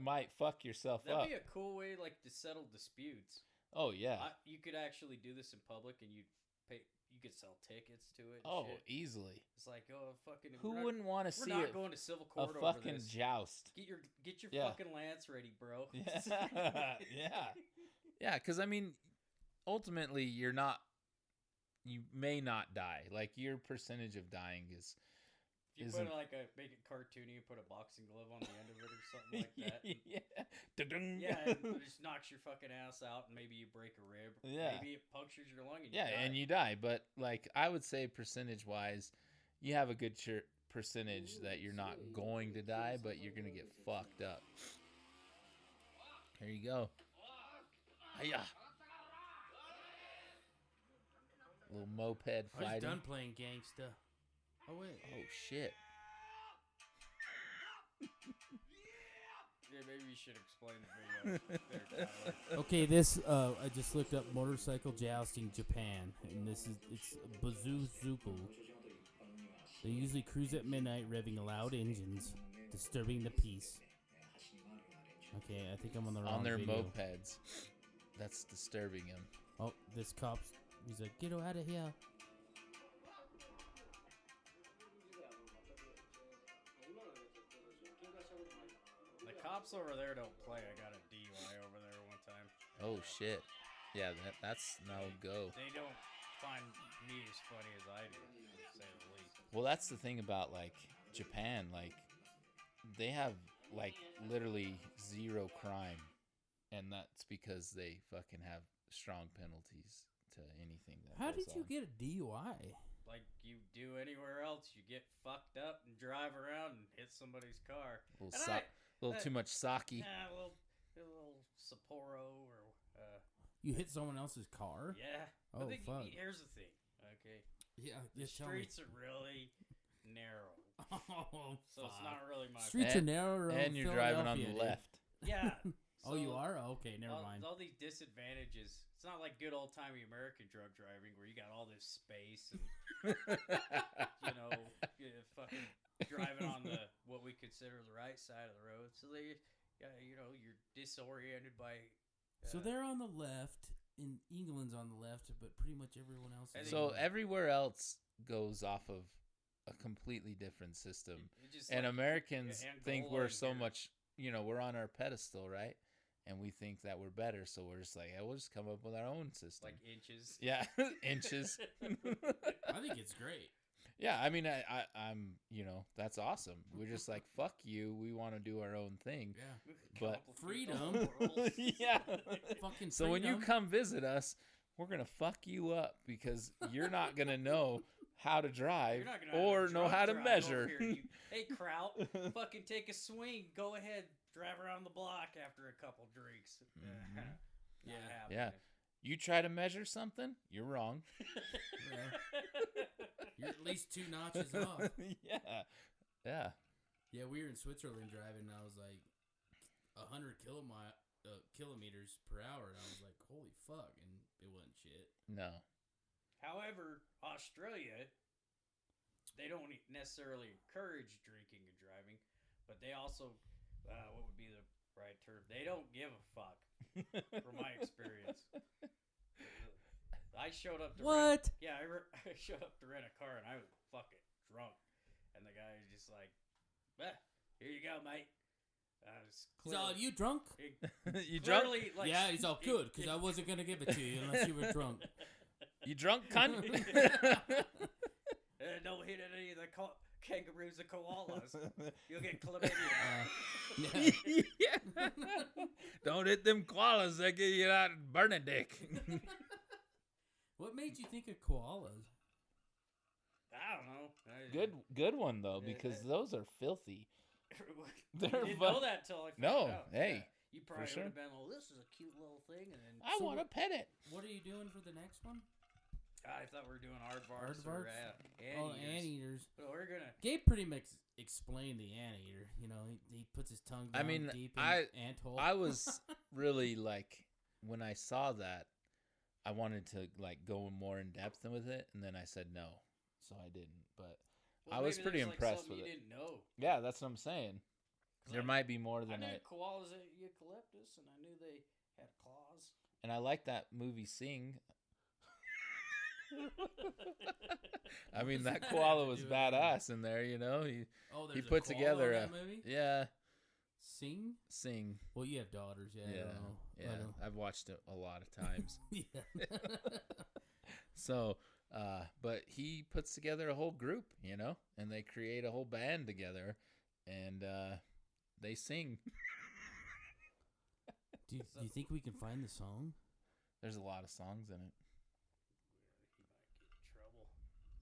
might fuck yourself up. That'd be a cool way, like, to settle disputes. Oh, yeah. You could actually do this in public, and you'd pay... You could sell tickets to it. Oh, shit. Easily. It's like, fucking. Who wouldn't want to see We're not going to civil court a over fucking this. joust? Get your Yeah. fucking lance ready, bro. Yeah, yeah. Because I mean, ultimately, you may not die. Like your percentage of dying is. If you put make it cartoony, you put a boxing glove on the end of it or something like that. Yeah, it just knocks your fucking ass out, and maybe you break a rib. Yeah. Maybe it punctures your lung, and and you die. But like I would say, percentage wise, you have a good percentage that you're not going to die, but you're gonna get fucked up. Here you go. Hiya. Little moped I was fighting. done playing gangsta. Oh wait. Oh shit. Yeah, maybe you should explain the video. There, Tyler. Okay, this I just looked up motorcycle jousting Japan, and it's Bazuzuku. They usually cruise at midnight, revving loud engines, disturbing the peace. Okay, I think I'm on the wrong On their video. mopeds. That's disturbing him. Oh, this cop's. He's like, get out of here. The cops over there don't play. I got a DUI over there one time. Oh shit. Yeah, that's no go. They don't find me as funny as I do, to say the least. Well, that's the thing about like Japan. Like they have like literally zero crime, and that's because they fucking have strong penalties to anything that. How goes did you on. get a DUI? Like you do anywhere else, you get fucked up and drive around and hit somebody's car. A little, And little too much sake? Yeah, a little Sapporo or You hit someone else's car? yeah. Oh, I think fuck. here's the thing. Okay, Yeah, the just tell me. streets are really narrow, Oh, so it's not really my. Streets are narrow. And you're driving on the Philadelphia, left. Yeah. Oh, you so are? Okay, never mind. all these disadvantages. It's not like good old timey American drug driving where you got all this space and you're fucking driving on the what we consider the right side of the road. So you're disoriented by. So they're on the left, and England's on the left, but pretty much everyone else is So on the left. everywhere else goes off of a completely different system. it just And like, Americans think Angola we're and so here. much, we're on our pedestal, right? And we think that we're better, so we're just like, yeah, we'll just come up with our own system. like inches. Yeah, inches. I think it's great. Yeah, I mean, I'm, that's awesome. We're just like, fuck you. We want to do our own thing. Yeah. But freedom. yeah. Fucking So when you freedom. come visit us, we're gonna fuck you up because you're not gonna know how to drive You're not gonna or know drunk how to drive measure. over here. Hey, Kraut, fucking take a swing. Go ahead, drive around the block after a couple drinks. Mhm. Not Yeah. Yeah. You try to measure something, you're wrong. You're at least 2 notches off. Yeah. Yeah. Yeah, we were in Switzerland driving, and I was like 100 kilometers per hour, and I was like, holy fuck, and it wasn't shit. No. However, Australia, they don't necessarily encourage drinking and driving, but they also, what would be the right term? They don't give a fuck, from my experience. I showed up to What? I showed up to rent a car, and I was fucking drunk. And the guy was just like, here you go, mate. He's all, you drunk? You drunk? Clearly, like, Yeah, he's all good, because I wasn't going to give it to you unless you were drunk. You drunk, cunt? Don't hit any of the kangaroos and koalas. You'll get chlamydia. Yeah. Yeah. Don't hit them koalas. They give you that burning dick. What made you think of koalas? I don't know. Good one though, because those are filthy. You didn't know that till I found No, out. hey, You probably sure. would have been, well, this is a cute little thing. And then I want to pet it. What are you doing for the next one? I thought we were doing aardvarks. Aardvarks? Or Anteaters. But we're going to. Gabe pretty much explained the anteater. He puts his tongue down deep in the ant hole. I was really like, when I saw that, I wanted to like go more in depth with it, and then I said no, so I didn't. But Well, I was maybe pretty there's, like, impressed something with you it. didn't know. Yeah, that's what I'm saying. There might be more I than knew I. koalas ate eucalyptus, and I knew they had claws. And I like that movie Sing. I mean, that koala was badass in there, He There's put a koala together in a that movie? yeah. Sing? Well, you have daughters, yeah. I Yeah, don't know. yeah. I've watched it a lot of times. Yeah. So, but he puts together a whole group, and they create a whole band together, and they sing. Do you think we can find the song? There's a lot of songs in it. He might get in trouble.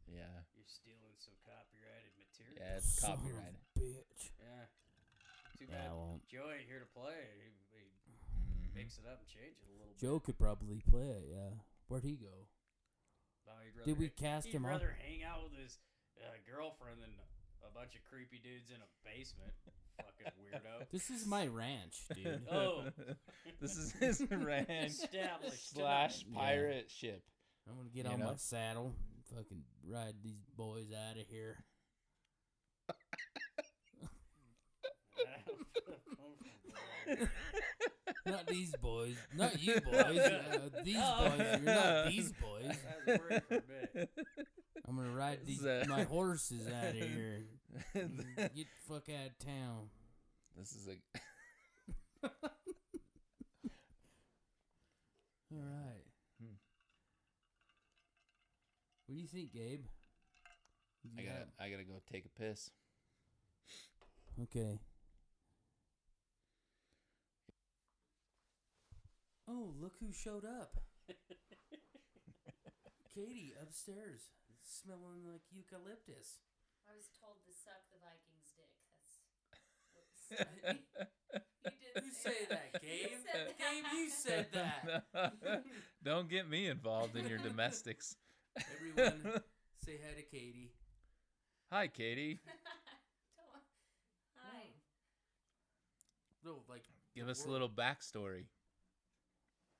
Yeah. You're stealing some copyrighted material. Yeah, it's Son of a copyrighted. bitch. Yeah. Too Yeah, bad I won't. Joe ain't here to play. He Mhm. mix it up and change it a little Joe bit. could probably play it. Yeah. Where'd he go? No, Did we cast he'd him up? rather hang out with his girlfriend than a bunch of creepy dudes in a basement. Fucking weirdo. This is my ranch, dude. Oh. This is his ranch Established slash tonight. pirate ship. I'm gonna get You on know? my saddle, and fucking ride these boys out of here. Not these boys. Not you boys. These boys. You're not these boys. I was worried for a bit. I'm gonna ride these my horses out of here. And get the fuck out of town. This is a. All right. Hmm. What do you think, Gabe? I gotta go take a piss. Okay. Oh, look who showed up. Katie, upstairs, smelling like eucalyptus. I was told to suck the Viking's dick. That's what was said. You did You say that, Gabe. You said that. Gabe, you said that. Don't get me involved in your domestics. Everyone, say hi to Katie. Hi, Katie. Hi. No, like, Give us a little backstory.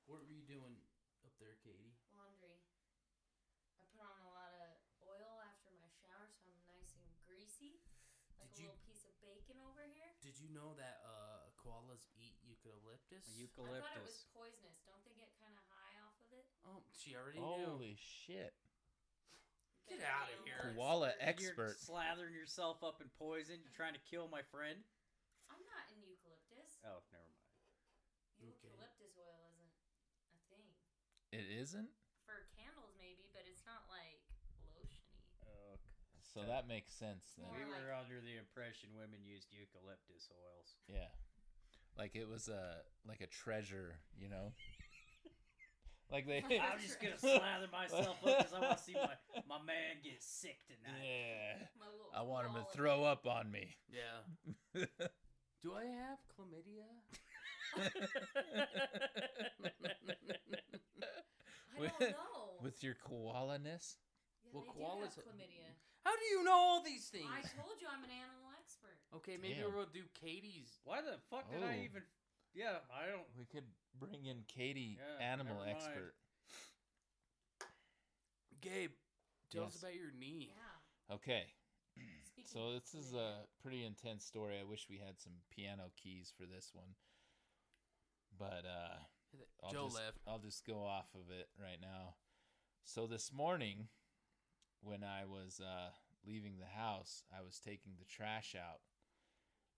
what were you doing up there, Katie? Laundry. I put on a lot of oil after my shower, so I'm nice and greasy. Like Did a you- little piece of bacon over here. Did you know that koalas eat eucalyptus? I thought it was Eucalyptus. poisonous. Don't they get kind of high off of it? Oh, she already knew. Holy shit. Get Bet outta you here. know Koala expert. expert. You're slathering yourself up in poison. You're trying to kill my friend. I'm not in eucalyptus. Oh, never mind. Okay. Eucalyptus oil isn't a thing. It isn't? For candles, maybe, but it's not like lotiony. Oh, So that makes sense then. we More were like- under the impression women used eucalyptus oils. Yeah. Like it was like a treasure, you know? Like they I'm just gonna slather myself up because I want to see my man get sick tonight. Yeah. My little I want him to koala throw dick. up on me. Yeah. Do I have chlamydia? I don't know. With your koala-ness? Yeah, Well, they koalas- do have chlamydia. How do you know all these things? I told you I'm an animal expert. Okay, maybe Damn. we'll do Katie's. Why the fuck did I Oh. even? Yeah, I don't. We could bring in Katie, Yeah, animal never mind. expert. Gabe, tell us Yes. about your knee. Yeah. Okay. Speaking So of this is chlamydia. a pretty intense story. I wish we had some piano keys for this one. But I'll just go off of it right now. So this morning, when I was leaving the house, I was taking the trash out,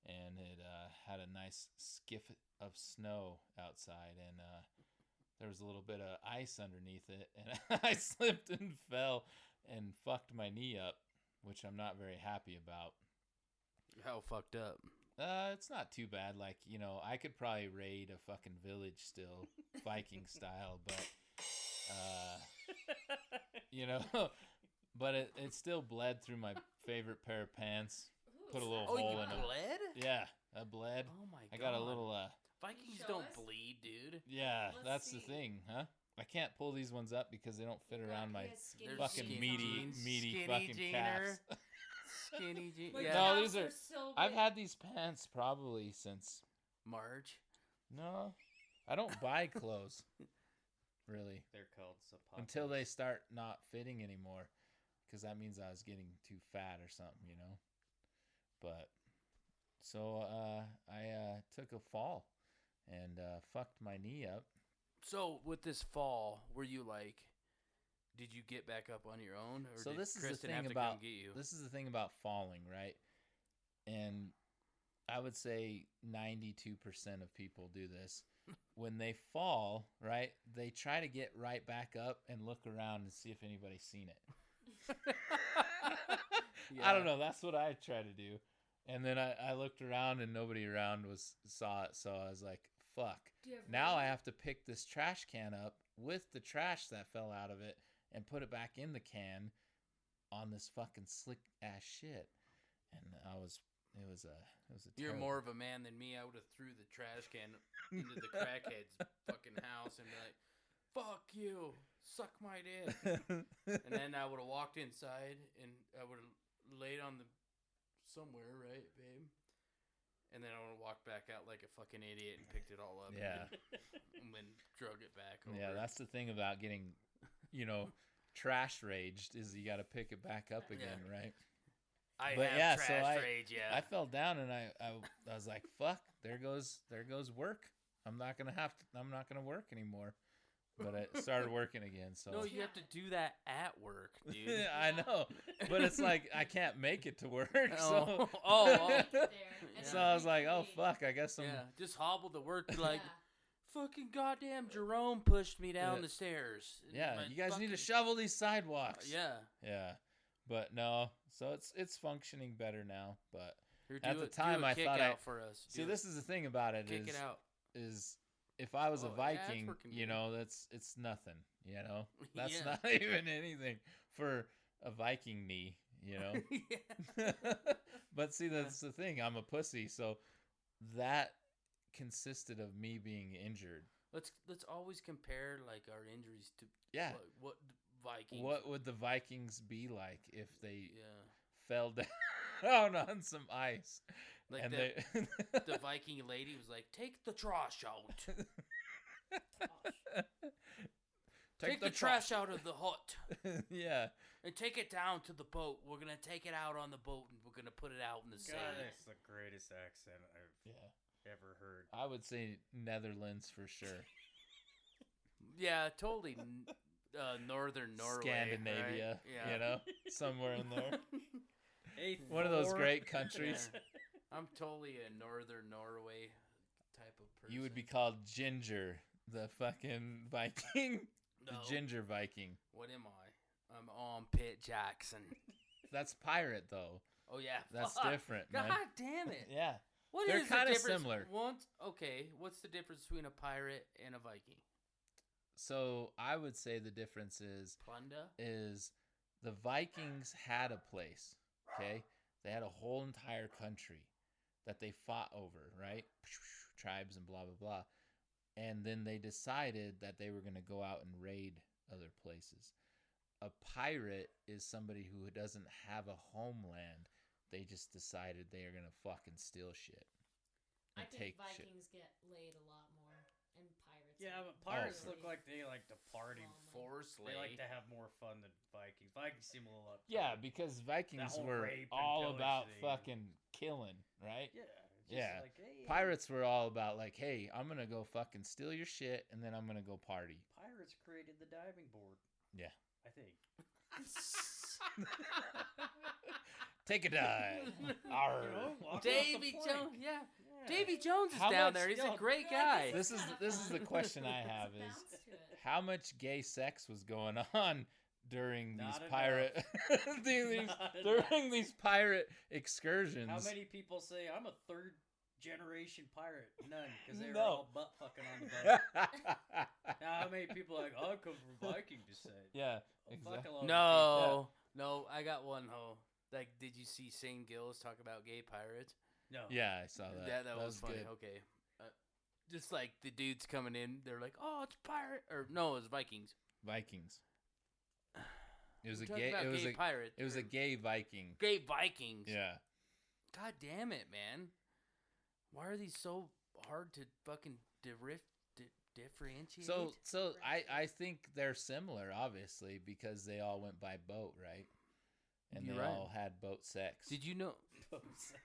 and it had a nice skiff of snow outside, and there was a little bit of ice underneath it, and I slipped and fell and fucked my knee up, which I'm not very happy about. How fucked up? It's not too bad. Like, you know, I could probably raid a fucking village still, Viking style, but, you know, but it still bled through my favorite pair of pants. Ooh, Put a little Oh, hole you in it. bled? Yeah, I bled. Oh my god. I got a little, Vikings Show don't us? bleed, dude. yeah, Let's that's see. the thing, huh? I can't pull these ones up because they don't fit He around my has skinny They're fucking jeans meaty, on. meaty Skinny fucking jeaner. calves. Skinny jeans. My Yeah. No, calves these are- so I've big. had these pants probably since, Marge. no, I don't buy clothes, really. They're called suppositories. Until they start not fitting anymore, because that means I was getting too fat or something, you know. But so I took a fall and fucked my knee up. So with this fall, were you like, did you get back up on your own, or So did this is Kristen the have thing to come about get you? this is the thing about falling, right? And I would say 92% of people do this. When they fall, right, they try to get right back up and look around and see if anybody's seen it. I don't know. That's what I try to do. And then I looked around and nobody around saw it. So I was like, fuck. Do you have Now I rain? have to pick this trash can up with the trash that fell out of it and put it back in the can on this fucking slick ass shit, and it was a You're terrible- more of a man than me. I would have threw the trash can into the crackhead's fucking house and be like, "Fuck you, suck my dick." And then I would have walked inside and I would have laid on the somewhere, right, babe? And then I would have walked back out like a fucking idiot and picked it all up. Yeah. And then drug it back over. Yeah, that's the thing about getting, trash raged is you got to pick it back up again, right? I but have yeah, so trash I- rage, yeah. I fell down and I was like, fuck, there goes work. I'm not gonna work anymore. But it started working again. So No, you have to do that at work, dude. I know, but it's like I can't make it to work. So There. And so then I was like, oh recently- fuck, I guess I'm. Yeah, just hobble to work like, Yeah. fucking goddamn Jerome pushed me down Yeah. the stairs. And Yeah, my you guys need to fucking- shovel these sidewalks. Yeah. Yeah, but no, so it's functioning better now. But Here, At do the it- time, do a I kick thought out for us. see, Do this is the thing about it kick it out. is if I was a Oh, yeah, it's Viking, working good. it's nothing. That's Yeah. not even anything for a Viking knee. Yeah. But see, that's the thing. I'm a pussy, so that consisted of me being injured. Let's always compare like our injuries to Yeah. what Vikings. What would the Vikings be like if they Yeah. fell down on some ice? Like and the, they the Viking lady was like, "Take the trash out. Take the trash out of the hut Yeah. and take it down to the boat. We're gonna take it out on the boat and we're gonna put it out in the sea." God, that's the greatest accent I've Yeah. ever heard. I would say Netherlands for sure. Yeah, totally. Northern Norway, Scandinavia, right? Yeah. somewhere in there. Hey, One of those Thor. great countries. Yeah. I'm totally a Northern Norway type of person. You would be called Ginger, the fucking Viking. no. The Ginger Viking. What am I? I'm Armpit Jackson. That's pirate, though. Oh yeah, That's fuck. different, God man. damn it! Yeah. What They're is the kinda difference? similar. What's the difference between a pirate and a Viking? So I would say the difference Plunder. is the Vikings had a place, okay? They had a whole entire country that they fought over, right? Tribes and blah, blah, blah. And then they decided that they were going to go out and raid other places. A pirate is somebody who doesn't have a homeland. They just decided they are going to fucking steal shit. I and think take shit. Vikings get laid a lot more, and pirates. Yeah, are but pirates really look like they like to party. lonely. Force They like to have more fun than Vikings. Vikings seem a little uptight. Yeah, because Vikings whole were rape and all pillage about thing. fucking killing, right? Yeah. Just Yeah. Like, hey, Pirates were all about like, hey, I'm gonna go fucking steal your shit and then I'm gonna go party. Pirates created the diving board. Yeah. I think. Take a dive. Arr. walk off Davy the plank. Jones. Yeah. Yeah. Davy Jones is How down much- there. He's yo, a great yeah, guy. This is the question I have There's a is bounce to it. how much gay sex was going on during Not these enough. pirate during Not during these pirate excursions? How many people say I'm a third generation pirate? None, because they were No. all butt fucking on the boat. Now, how many people are like, oh, I come from Viking descent? Yeah, Oh, fuck exactly. a load of No, I got one hoe. Like, did you see Shane Gillis talk about gay pirates? people. No. Yeah, I saw that. That was funny. good. Okay. Just like the dudes coming in, they're like, "Oh, it's pirate," or no, it was Vikings. Vikings. It was We're a talking gay. about It was gay a. pirate. It was a or gay Viking. gay Vikings. Yeah. God damn it, man! Why are these so hard to fucking differentiate? So I think they're similar, obviously, because they all went by boat, right? And You're they right. all had boat sex. Did you know? Boat sex.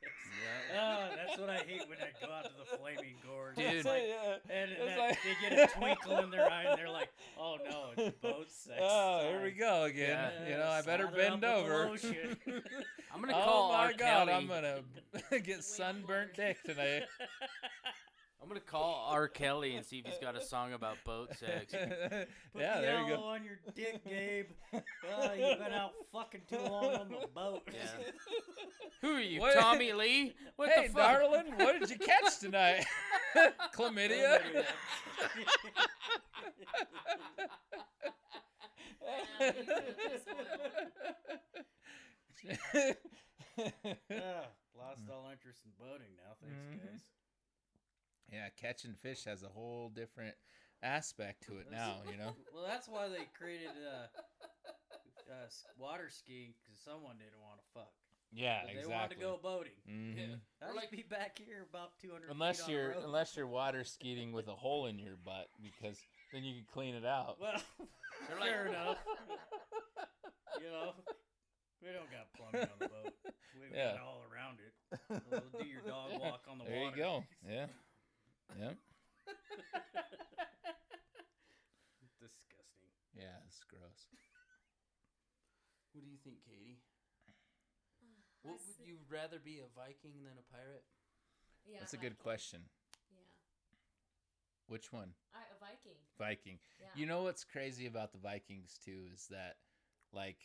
Yeah. Oh, that's what I hate when I go out to the Flaming Gorge. Dude. It's like, and It's that, like- they get a twinkle in their eye, and they're like, "Oh no, it's boat sex." Oh, here we go again. Yeah. You know, I better Slather up bend with the over. lotion. I'm gonna Oh call my R. God, Kelly. I'm gonna get sunburnt dick tonight. I'm gonna call R. Kelly and see if he's got a song about boat sex. Put Yeah, the there you yellow go. on your dick, Gabe. Oh, you've been out fucking too long on the boat. Yeah. Who are you, What- Tommy Lee? What Hey, the fuck? darling, what did you catch tonight? Chlamydia. Yeah, you put this oil. Lost all interest in boating now. Thanks, guys. Yeah, catching fish has a whole different aspect to it now, you know? Well, that's why they created water skiing, because someone didn't want to fuck. Yeah, But exactly. They wanted to go boating. Mm-hmm. I'd like be back here about 200 Unless feet you're on the road. unless you're water skiing with a hole in your butt, because then you can clean it out. Well, fair enough. You know, we don't got plumbing on the boat. We've got all around it. We'll do your dog walk on the There water. you go. Yeah. Yep. Disgusting. Yeah, it's gross. What do you think, Katie? What would you rather be, a Viking than a pirate? Yeah, That's a good question. Yeah. Which one? A Viking. Viking. Yeah. You know what's crazy about the Vikings too is that, like,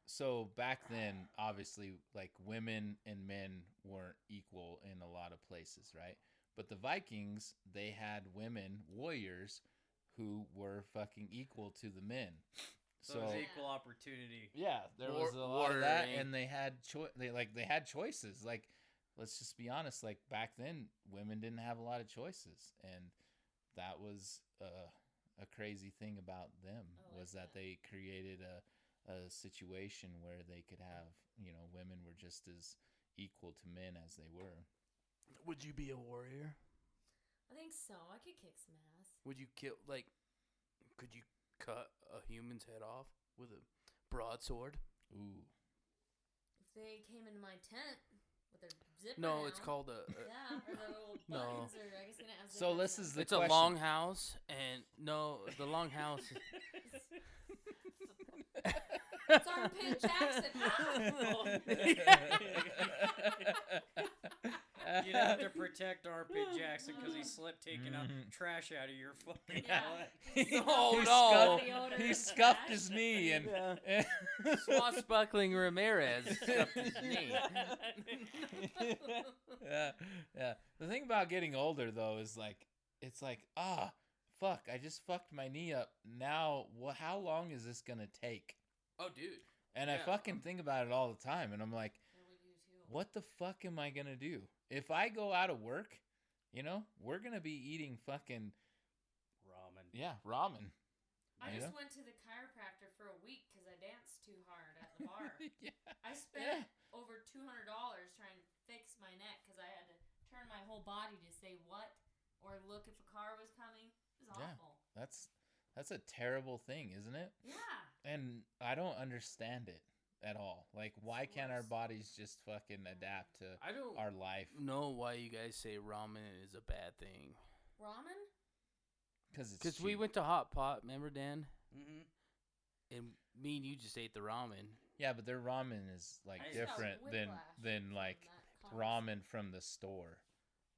so back then, obviously, like, women and men weren't equal in a lot of places, right? But the Vikings, they had women warriors who were fucking equal to the men. So it was equal opportunity. Yeah, there was a lot of that, and they had they had choices. Like, let's just be honest. Like, back then, women didn't have a lot of choices, and that was a crazy thing about them was that they created a situation where they could have, you know, women were just as equal to men as they were. Would you be a warrior? I think so. I could kick some ass. Would you kill, like, could you cut a human's head off with a broadsword? Ooh. If they came into my tent with their zipper No, down, it's called a yeah, or the little No. buttons, or I guess they didn't have So zippers this then. is the it's question. a longhouse, and no, the longhouse. It's Armpit Jackson. You'd have to protect Armpit Jackson because he slipped taking out trash out of your fucking Yeah. Oh, no. He scuffed his knee and Swashbuckling Ramirez scuffed his knee. yeah. The thing about getting older though is like, it's like, fuck, I just fucked my knee up. Now, how long is this gonna take? Oh, dude. And I fucking think about it all the time, and I'm like, Yeah, we do too. what the fuck am I gonna do if I go out of work? You know, we're gonna be eating fucking ramen. Yeah, ramen. I You just know? went to the chiropractor for a week because I danced too hard at the bar. Yeah. I spent over $200 trying to fix my neck because I had to turn my whole body to say what or look if a car was coming. It was awful. That's a terrible thing, isn't it? Yeah. And I don't understand it at all. Like, why can't our worse. bodies just fucking adapt to I don't our life? know why you guys say ramen is a bad thing. Ramen? Because We went to Hot Pot, remember, Dan? Mm-hmm. And me and you just ate the ramen. Yeah, but their ramen is like I just got different than whiplash from like that conversation. ramen from the store.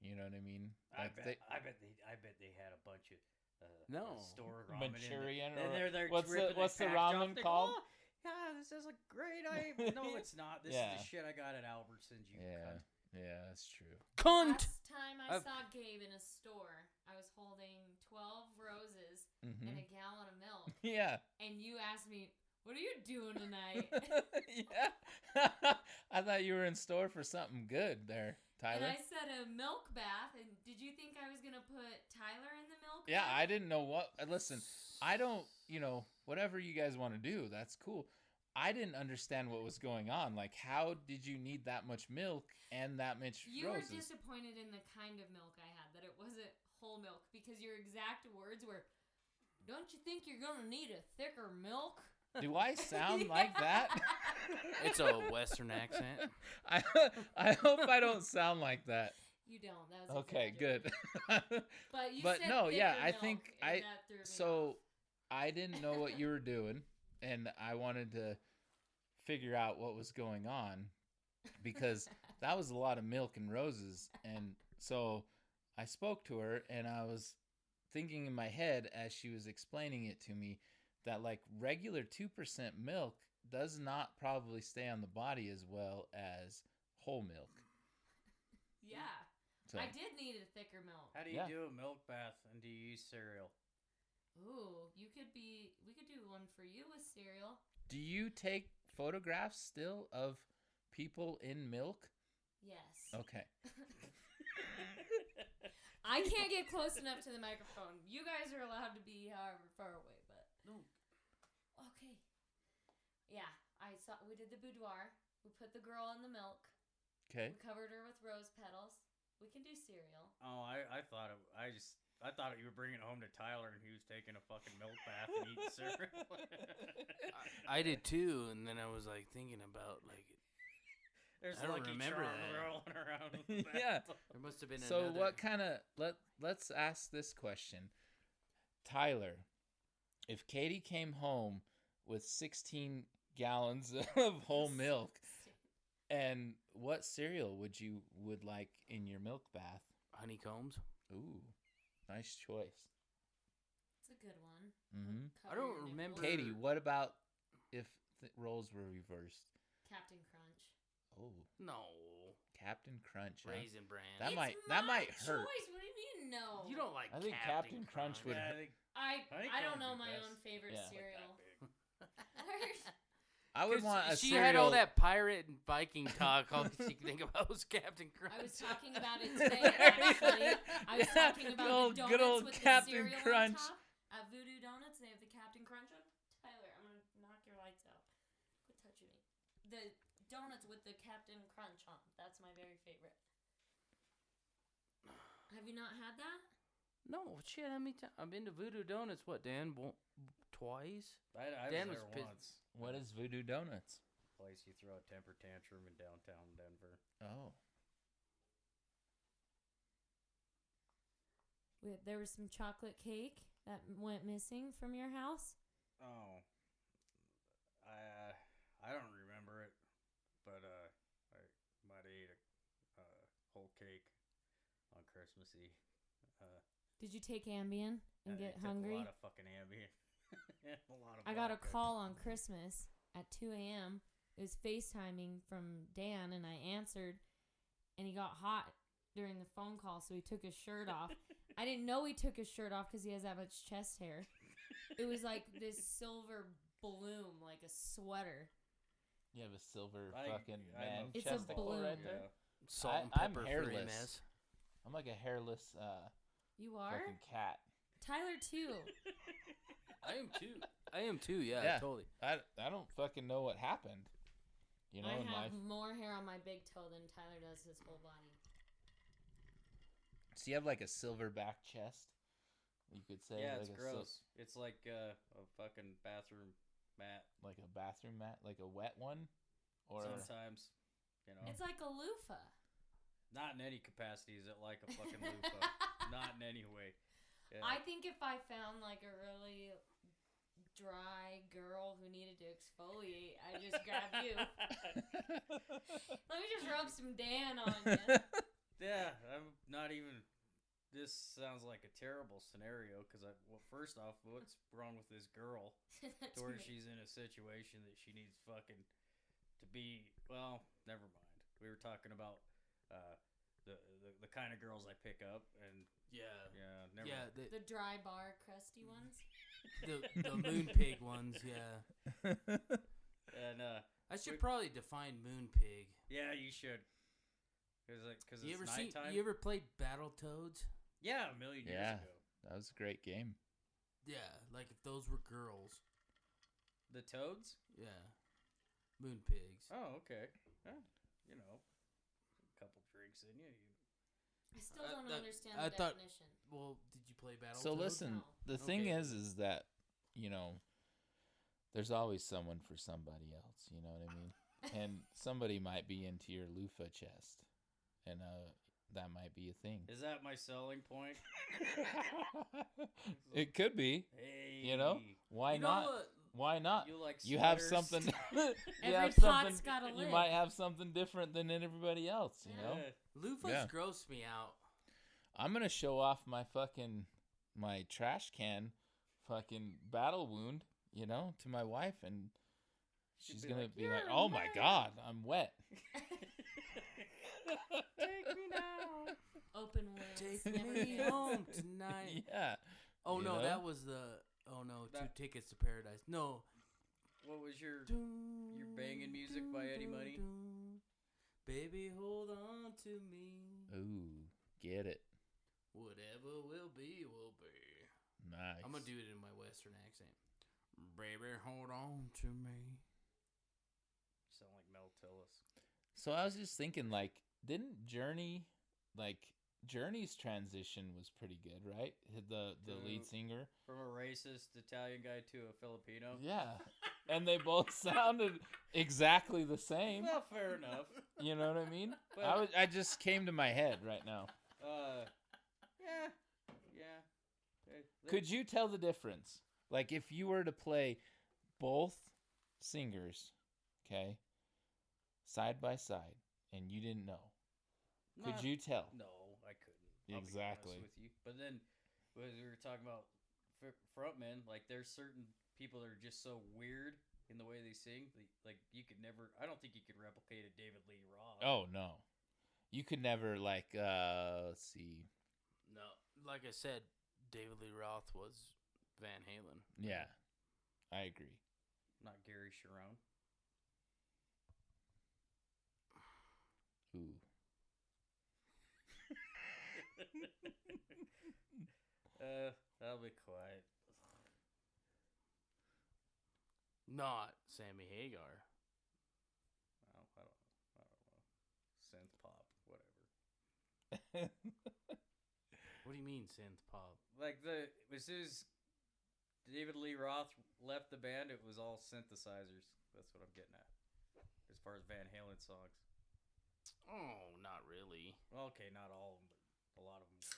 You know what I mean? Like I bet they had a bunch of No. store ramen. Manchurian And or they're what's the ripping what's the package off. ramen They're, called? "Oh, yeah, this is a great No, it's not. This is the shit I got at Albertsons. You cunt." Yeah, that's true. Cunt! Last time I I've- saw Gabe in a store, I was holding 12 roses and a gallon of milk. Yeah. And you asked me, what are you doing tonight? Yeah. I thought you were in store for something good there, And Tyler. I said a milk bath. And did you think I was going to put Tyler in the milk Yeah, bath? I didn't know what. Listen, I don't, whatever you guys want to do, that's cool. I didn't understand what was going on. Like, how did you need that much milk and that much You roses? were disappointed in the kind of milk I had, that it wasn't whole milk, because your exact words were, don't you think you're going to need a thicker milk? Do I sound like that? It's a Western accent. I hope I don't sound like that. You don't. That was Okay, exaggerated. good. But you But said no, yeah, thicker I milk, think and I that threw me so off. I didn't know what you were doing, and I wanted to figure out what was going on because that was a lot of milk and roses, and so I spoke to her, and I was thinking in my head as she was explaining it to me that like regular 2% milk does not probably stay on the body as well as whole milk. Yeah. So I did need a thicker milk. How do you do a milk bath and do you use cereal? Ooh, we could do one for you with cereal. do you take photographs still of people in milk? Yes. Okay. I can't get close enough to the microphone. You guys are allowed to be however far away, but No. okay. Yeah, we did the boudoir. We put the girl in the milk. Okay. We covered her with rose petals. We can do cereal. Oh, I thought you were bringing it home to Tyler and he was taking a fucking milk bath and eating cereal. I did too, and then I was like thinking about like There's I don't Lucky remember Charms that. rolling around. In the Yeah. bath. there must have been So another. what kind of let's ask this question. Tyler, if Katie came home with 16 gallons of whole milk, and what cereal would like in your milk bath? Honeycombs? Ooh, nice choice. It's a good one. Mm-hmm. Cover I don't your remember- nipples. Katie, what about if the roles were reversed? Captain Crunch. Oh, No. Captain Crunch. Huh? Raisin Bran. That It's that my might hurt. choice. What do you mean no? You don't like I think Captain Crunch would- Yeah, I think I don't know Honeycomb's my the own best. favorite Yeah. cereal. I would want a she cereal. had all that pirate and Viking talk. All she could think about was Captain Crunch. I was talking about it today, actually. I was talking about the Good old donuts with Captain the cereal Crunch. on top. At Voodoo Donuts, they have the Captain Crunch one. Tyler, I'm going to knock your lights out. Quit touching me. The donuts with the Captain Crunch on. That's my very favorite. Have you not had that? No, shit. How many times? I've been to Voodoo Donuts. What, Dan? Twice? I Dan was was there pissed. once. What is Voodoo Donuts? Place you throw a temper tantrum in downtown Denver. Oh, There was some chocolate cake that went missing from your house. Oh, I don't remember it, but I might have ate a whole cake on Christmas Eve. Did you take Ambien and get took hungry? A lot of fucking Ambien. A lot of I got a vodka. call on Christmas at 2 a.m. It was FaceTiming from Dan, and I answered, and he got hot during the phone call, so he took his shirt off. I didn't know he took his shirt off because he has that much chest hair. It was like this silver bloom, like a sweater. you have a silver I'm fucking a- man It's a chesticle balloon. right there. Yeah. Salt and I'm pepper for hairless. mess. I'm like a hairless You are? fucking cat. Tyler, too. I am too. Yeah, Yeah. totally. I don't fucking know what happened. You know, I in have life. more hair on my big toe than Tyler does his whole body. So you have like a silverback chest. You could say. Yeah, like it's a sil- gross. It's like a fucking bathroom mat. like a bathroom mat, like a wet one, or Sometimes, you know, It's like a loofah. not in any capacity is it like a fucking loofah. Not in any way. Yeah. I think if I found like a really dry girl who needed to exfoliate, I'd just grab you. Let me just rub some Dan on you. Yeah, I'm not even. This sounds like a terrible scenario because first off, what's wrong with this girl That's to where me. she's in a situation that she needs fucking to be? Well, never mind. We were talking about the kind of girls I pick up, and Yeah. never. Yeah. mind. The dry bar, crusty ones. The moon pig ones. Yeah. And I should Wait. probably define moon pig. yeah, you should. Because You it's ever see? nighttime. You ever played Battletoads? Yeah, a million years Yeah. ago. that was a great game. Yeah, like if those were girls. The toads. Yeah. Moon pigs. Oh, okay. You know, a couple drinks in you. I still don't understand I the thought- definition. Well, did you play Battletoads? So listen, No. the thing Okay. is that you know, there's always someone for somebody else. You know what I mean? And somebody might be into your loofah chest, and that might be a thing. Is that my selling point? It could be. Hey, You know, why You know not? what? Why not? You like You have sweaters? something. Every have pot's something. got a You lid. might have something different than everybody else. You know. Yeah. Loofahs Yeah. gross me out. I'm gonna show off my trash can, fucking battle wound. You know, to my wife, and she's be gonna like, be like, "You're "Oh my mad." God, I'm wet." Take me now. Open wounds. Take never me healed. home tonight. Yeah. Oh You no, know? that was the. Oh no, That- 2 Tickets to Paradise. No, What was your banging music by Eddie Money? Baby, hold on to me. Ooh, get it. Whatever will be, will be. Nice. I'm gonna do it in my Western accent. Baby, hold on to me. Sound like Mel Tillis. So I was just thinking, like, didn't Journey's transition was pretty good, right? The lead singer. From a racist Italian guy to a Filipino. Yeah. And they both sounded exactly the same. Well, fair enough. You know what I mean? But- I just came to my head right now. Yeah. Could you tell the difference? Like, if you were to play both singers, okay, side by side, and you didn't know, could you tell? No, I couldn't. I'll be Exactly. honest with you. But then, as we were talking about frontmen, like there's certain people that are just so weird in the way they sing. Like you could never. I don't think you could replicate a David Lee Roth. Oh no, you could never let's see. No, like I said, David Lee Roth was Van Halen. Yeah, I agree. Not Gary Sharon. Ooh. I'll be quiet. Not Sammy Hagar. Well, I don't know. Synth pop, whatever. What do you mean synth pop? Like as soon as David Lee Roth left the band, it was all synthesizers. That's what I'm getting at. As far as Van Halen songs. Oh, not really. Well, okay, not all of them, but a lot of them were.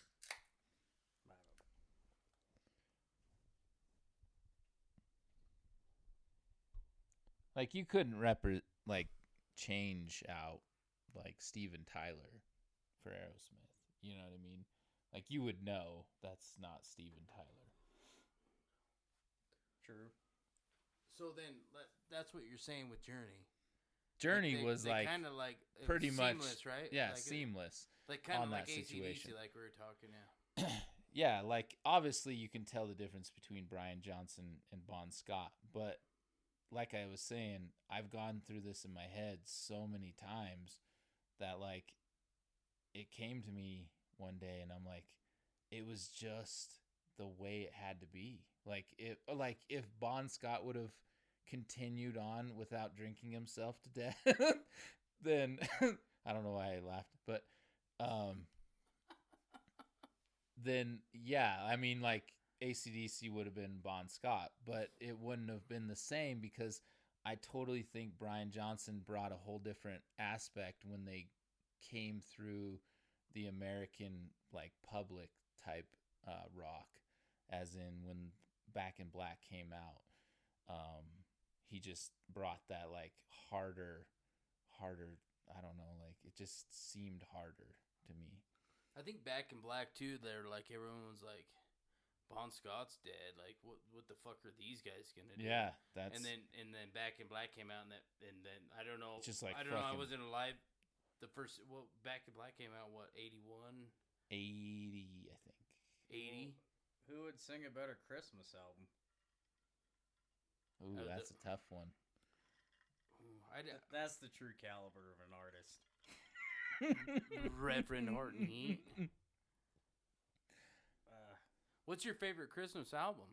I don't know. Like, you couldn't change out like Steven Tyler for Aerosmith. You know what I mean? Like, you would know that's not Steven Tyler. True. So then, that's what you're saying with Journey. Journey they was kind of like it pretty was much seamless, right? Yeah, like seamless. Like kind of on like that situation. AC/DC, like we were talking now. Yeah, like, obviously you can tell the difference between Brian Johnson and Bon Scott, but like I was saying, I've gone through this in my head so many times that, like, it came to me one day and I'm like, it was just the way it had to be. Like, if Bon Scott would have continued on without drinking himself to death, then I don't know why I laughed, but then yeah, I mean, like, AC/DC would have been Bon Scott, but it wouldn't have been the same because I totally think Brian Johnson brought a whole different aspect when they came through the American, like, public type rock, as in when Back in Black came out. He just brought that, like, harder, I don't know, like, it just seemed harder to me. I think Back in Black too. They're like everyone was like, Bon Scott's dead. Like what the fuck are these guys gonna do? Yeah, that's and then Back in Black came out and then I don't know. Just like I don't know. I fucking- wasn't alive. The first Back in Black came out 81, 80, I think. 80. Who would sing a better Christmas album? Ooh, that's a tough one. That's the true caliber of an artist. Reverend Horton Heat. What's your favorite Christmas album?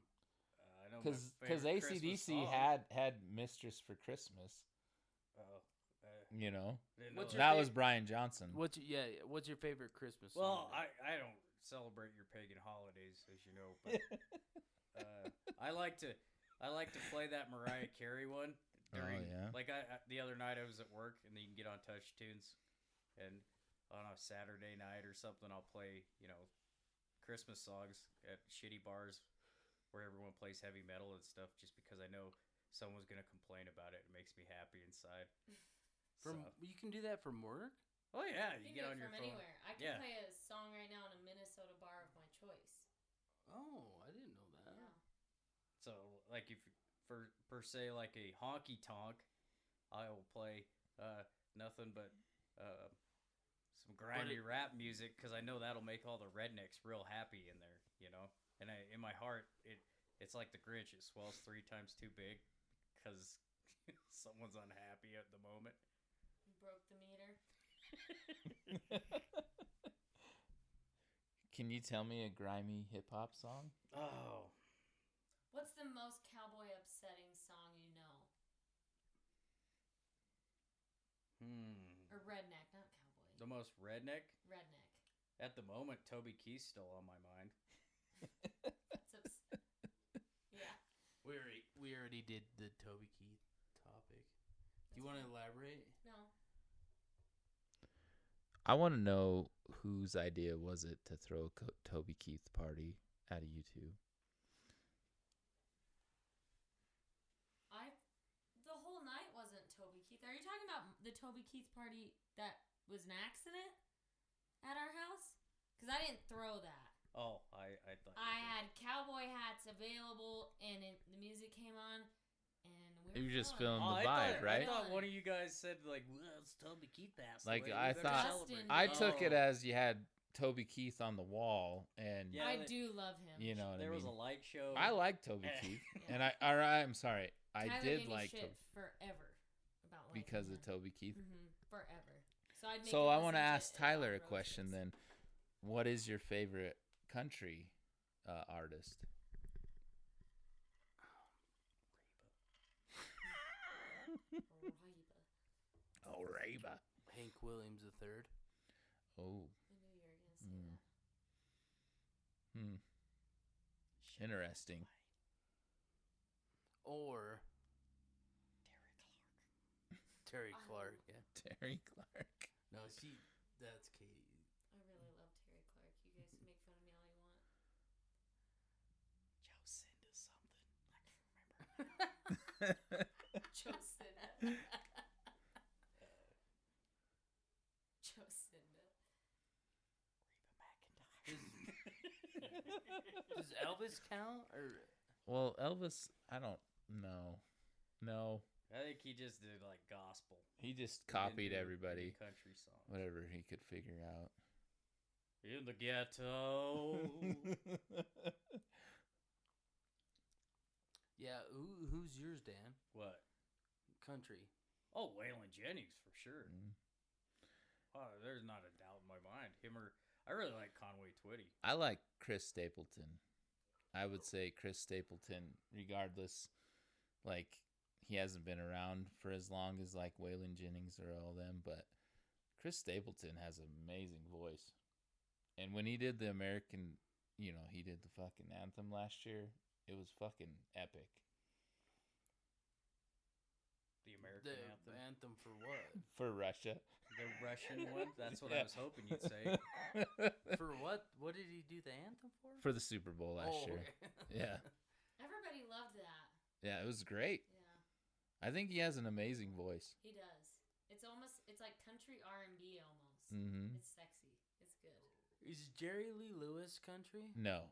I know Because AC/DC had Mistress for Christmas. You know, What's your that was Brian Johnson. What's your favorite Christmas song? Well, I don't celebrate your pagan holidays, as you know, but I like to play that Mariah Carey one during. Oh, yeah? Like the other night I was at work, and then you can get on Touch Tunes, and on a Saturday night or something, I'll play Christmas songs at shitty bars where everyone plays heavy metal and stuff, just because I know someone's gonna complain about it. It makes me happy inside. You can do that from work? Oh yeah, You you can get do on it your from phone. anywhere. I can play a song right now in a Minnesota bar of my choice. Oh, I didn't know that. Yeah. So, like, if per se, like a honky tonk, I will play nothing but some grindy rap music, because I know that'll make all the rednecks real happy in there, And in my heart, it's like the Grinch. It swells 3 times too big, because someone's unhappy at the moment. You broke the meter. Can you tell me a grimy hip hop song? Oh, What's the most cowboy upsetting song you know? Or redneck, not cowboy. the most redneck Redneck. at the moment. Toby Keith's still on my mind. Yeah. We already did the Toby Keith topic. Do you want to elaborate? No. I want to know whose idea was it to throw a Toby Keith party at a U2? The whole night wasn't Toby Keith. Are you talking about the Toby Keith party that was an accident at our house? Because I didn't throw that. Oh, I thought I had cowboy hats available, and the music came on, and we were You were just feeling feeling it. the vibe, right? I thought one of you guys said like, "Well, it's Toby Keith passed Like, away. I We better thought- celebrate." I No. took it as you had Toby Keith on the wall, and Yeah, I they- do love him. you know what there I was a mean. light show. I like Toby Yeah. Keith, Yeah. and I'm sorry, I Tyler did gave me like shit Toby forever about liking because him. of Toby Keith. Forever. So I'd make So him I want to listen ask it Tyler a on question road trips. then. What is your favorite country artist? Reba. Oh, Reba. Hank Williams III. Oh, I knew you were gonna say Mm. that. Interesting. Or Terry I Clark. love- Yeah. Terry Clark. No, that's Katie. I really love Terry Clark. You guys can make fun of me all you want. Joe Cinda something. I can't remember. Joe Cinda. Joe Cinda. Does Elvis count? Or Well, Elvis, I don't know. No, I think he just did like gospel. he just He didn't copied do any everybody, country songs. whatever he could figure out. In the ghetto. yeah, who's yours, Dan? What? Country. Oh, Waylon Jennings for sure. Mm. Oh, there's not a doubt in my mind. I really like Conway Twitty. I like Chris Stapleton. I would say Chris Stapleton, regardless, like, he hasn't been around for as long as, like, Waylon Jennings or all them, but Chris Stapleton has an amazing voice. And when he did the American, he did the fucking anthem last year, it was fucking epic. The American The anthem. anthem for what? For Russia. The Russian one? That's what Yeah. I was hoping you'd say. For what? What did he do the anthem for? For the Super Bowl last year. okay. Yeah. Everybody loved that. Yeah, it was great. Yeah, I think he has an amazing voice. he does. It's like country R&B almost. Mm-hmm. It's sexy. It's good. Is Jerry Lee Lewis country? No.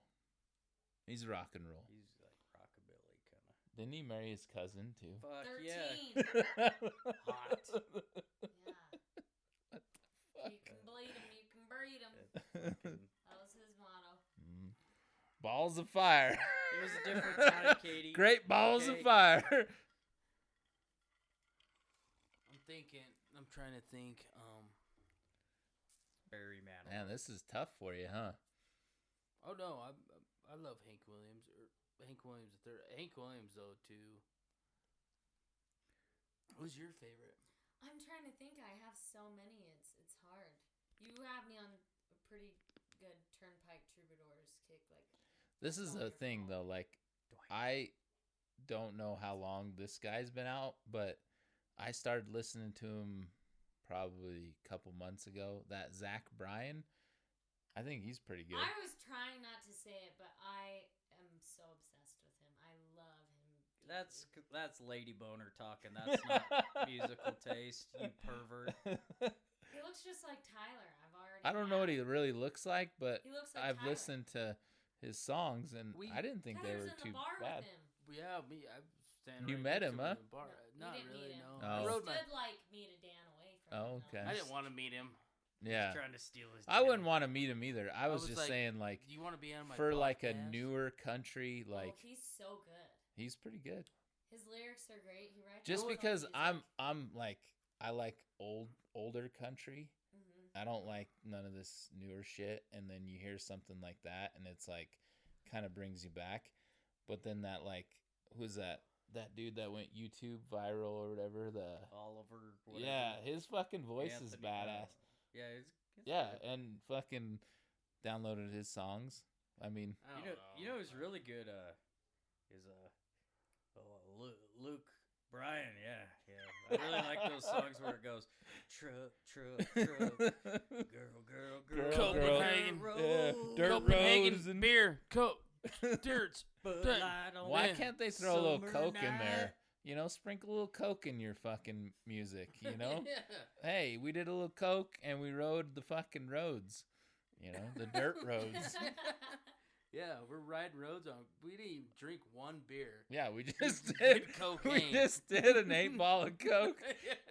He's rock and roll. He's like rockabilly kind of. Didn't he marry his cousin, too? Fuck 13. yeah. Hot. Yeah. You can bleed him. You can breed him. Fucking- That was his motto. Balls of fire. It was a different time, Katie. Great balls Okay. of fire. I'm trying to think. Barry Manilow. Man, this is tough for you, huh? Oh no, I love Hank Williams Hank Williams III. Hank Williams though too. Who's your favorite? I'm trying to think. I have so many. It's hard. You have me on a pretty good Turnpike Troubadours kick. Like This is the thing, though. Like, I don't know how long this guy's been out, but I started listening to him probably a couple months ago. That Zach Bryan, I think he's pretty good. I was trying not to say it, but I am so obsessed with him. I love him. Deeply. That's Lady Boner talking. That's not musical taste, you pervert. He looks just like Tyler. I don't know what he really looks like, but He looks like I've Tyler. listened to his songs, and I didn't think they Tyler's were in too the bar bad. with him. Yeah, me. I stand. You right met next him, to huh? in the bar. No, Not you didn't really. meet him. No. Oh. I He rode my. stood like me to Dan away from Oh, him. okay. I didn't want to meet him. Yeah, Trying to steal his. I wouldn't demo. want to meet him either. I was was just like, saying, like, Do you want to be on my for like a podcast? newer country, Oh, like he's so good. he's pretty good. His lyrics are great. He writes Just all his own because music. I'm like I like older country. Mhm. I don't like none of this newer shit. And then you hear something like that, and it's like kind of brings you back. But then that like who's that? That dude that went YouTube viral or whatever. The Oliver. Whatever. yeah, his fucking voice is Anthony, badass. yeah, it's Yeah, good. and fucking downloaded his songs. I mean, You know who's really good? Is Luke Bryan. Yeah. I really like those songs where it goes truck, girl, Copenhagen. Dirt Copenhagen roads and beer, Coke, dirts. Bud Dang. Light on why the can't they throw a little summer coke in night. there? You know, sprinkle a little coke in your fucking music. You know, hey, we did a little coke and we rode the fucking roads. You know, the dirt roads. Yeah, we're riding roads on. We didn't even drink one beer. Yeah, we just Did did. We cocaine. just did an 8-ball of coke,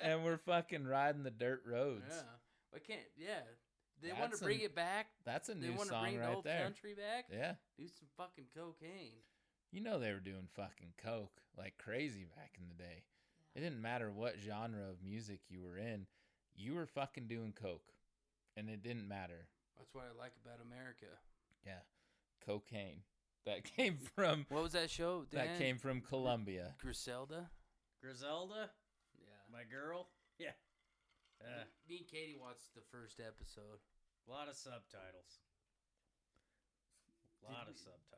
and we're fucking riding the dirt roads. Yeah, I can't. Yeah, they want That's to bring an- it back. That's a They new want to song bring the right old there. country back. Yeah, Do some fucking cocaine. you know they were doing fucking coke like crazy back in the day. It didn't matter what genre of music you were in, you were fucking doing coke, and it didn't matter. That's what I like about America. Yeah, cocaine. That came from What was that show? that Dan? came from Colombia. Griselda. Griselda, Yeah. my girl. Yeah. Me and Katie watched the first episode. A lot of subtitles.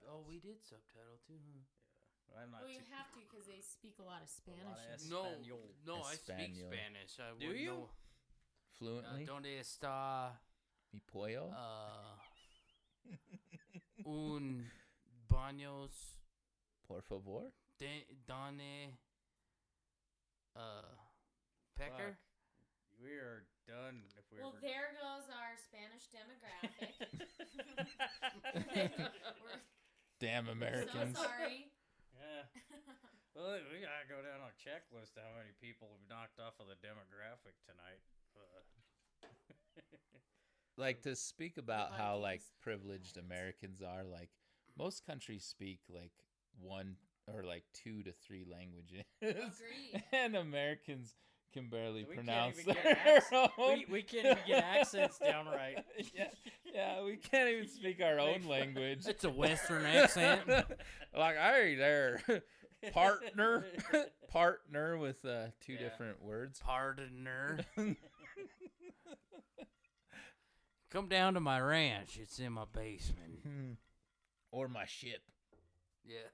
Oh, we did subtitle too, huh? I'm not Well, you too. have to because they speak a lot of Spanish. lot of in- es- No, Espanol. no, I speak Espanol. Spanish. I Do wouldn't you? know. Fluently. ¿Dónde está Mi pollo. un baños Por favor. donde pecker? Fuck. We are done. If we Well, ever. there goes our Spanish demographic. We're Damn Americans. so sorry. Yeah. Well, we gotta go down a checklist of how many people we've knocked off of the demographic tonight. Like to speak about how like Vikings. privileged Americans are, like most countries speak like 1 or like 2 to 3 languages. Agreed. And Americans can barely We can't pronounce even get their own. we can't even get accents down right. yeah, we can't even speak our own language. It's a Western accent. Like, hey there, partner, partner with 2 Yeah. different words. Pardoner. Come down to my ranch. It's in my basement. Or my ship, Yeah.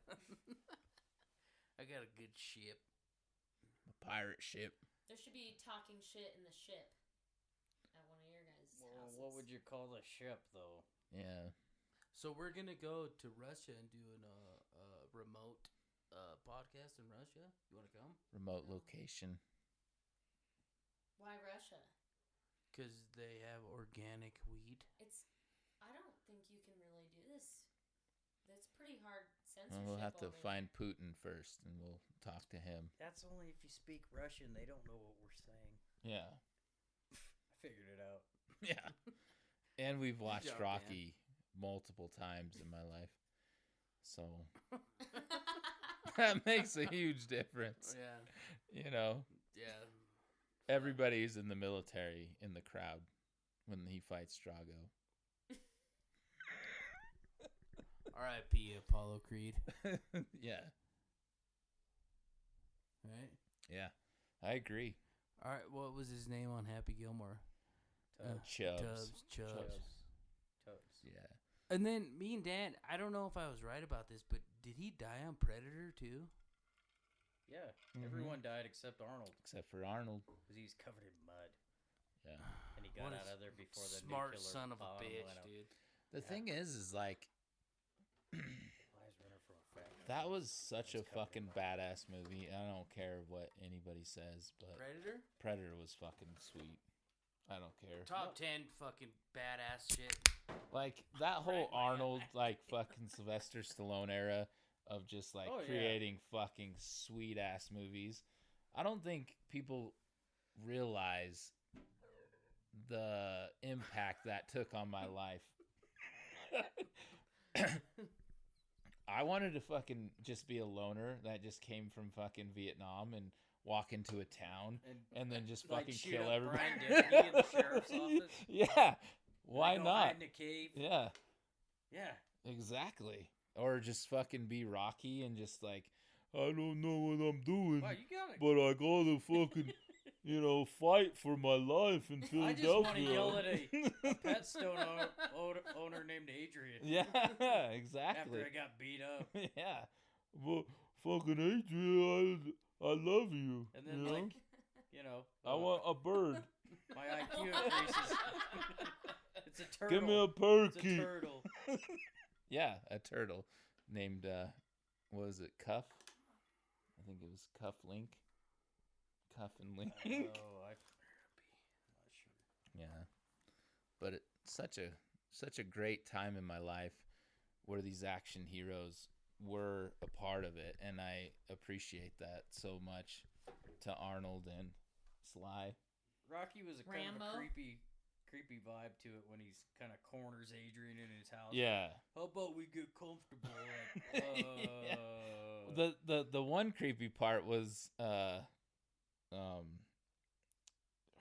I got a good ship. a pirate ship. There should be talking shit in the ship at one of your guys' Well, houses. what would you call the ship, though? Yeah. So we're gonna go to Russia and do a remote podcast in Russia. You want to come? Remote location. Why Russia? Because they have organic weed. I don't think you can really do this. That's pretty hard censorship. Well, we'll have to over find Putin first, and we'll talk to him. That's only if you speak Russian. They don't know what we're saying. Yeah. I figured it out. Yeah. And we've watched job, man. Rocky multiple times in my life. So there. that makes a huge difference. Yeah. You know, Yeah. everybody's in the military in the crowd when he fights Drago. R.I.P. Apollo Creed. Yeah. Right. Yeah. I agree. All right. What was his name on Happy Gilmore? Chubbs. Chubbs. Tubs. Yeah. And then me and Dan, I don't know if I was right about this, but did he die on Predator too? Yeah. Mhm. Everyone died except Arnold Except for Arnold. because he's covered in mud Yeah. and he got What a out of there before the Smart nuclear son of a bomb bitch, went off. dude. The Yeah. thing is like Flies running from a factory. that was such a It's covered in fucking mud. badass movie. I don't care what anybody says, but Predator? Predator was fucking sweet. I don't care. Top 10 fucking badass shit. Like that whole Arnold, like fucking Sylvester Stallone era of just like Oh, yeah. creating fucking sweet ass movies. I don't think people realize the impact that took on my life. I wanted to fucking just be a loner that just came from fucking Vietnam and walk into a town and then just like fucking shoot kill up everybody. Brian Dennehy in the sheriff's office. Yeah. And Why they go not? hide in a cave. Yeah, Yeah. exactly. Or just fucking be Rocky and just like, I don't know what I'm doing, Wow, you got it. but I gotta fucking, fight for my life in Philadelphia. I just want to yell at a pet store owner named Adrian. Yeah, After exactly. I got beat up. Yeah. Well, fucking Adrian, I love you. And then, like, you know. I want a bird. My IQ increases. It's a turtle. Give me a It's a turkey. turtle. Yeah, a turtle named, what was it, Cuff? I think it was Cuff Link. Cuff and Link. Oh, I'm not sure. Yeah. But it's such a great time in my life where these action heroes were a part of it, and I appreciate that so much to Arnold and Sly. Rocky was a kind of Rambo? a creepy vibe to it when he's kind of corners Adrian in his house. Yeah. How about we get comfortable? Like, The one creepy part was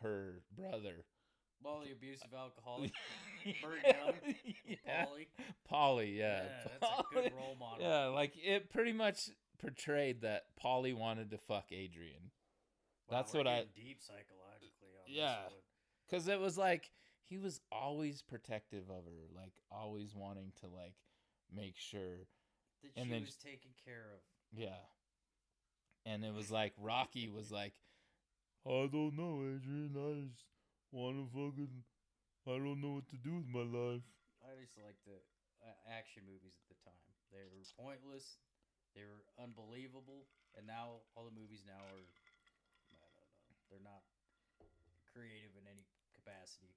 her brother. well, the abusive alcoholic. Bird Young. Yeah. Polly. Yeah, That's a good role model. Yeah, like it pretty much portrayed that Polly wanted to fuck Adrian. Wow, That's we're what I. getting deep psychologically on Yeah. this one. Because it was like he was always protective of her, like always wanting to like make sure. That And she then was taken care of. Yeah. And it was like Rocky was like, I don't know, Adrian. I just want to fucking. I don't know what to do with my life. I just liked the action movies at the time. They were pointless. They were unbelievable. And now all the movies now are, I don't know, they're not creative in any capacity.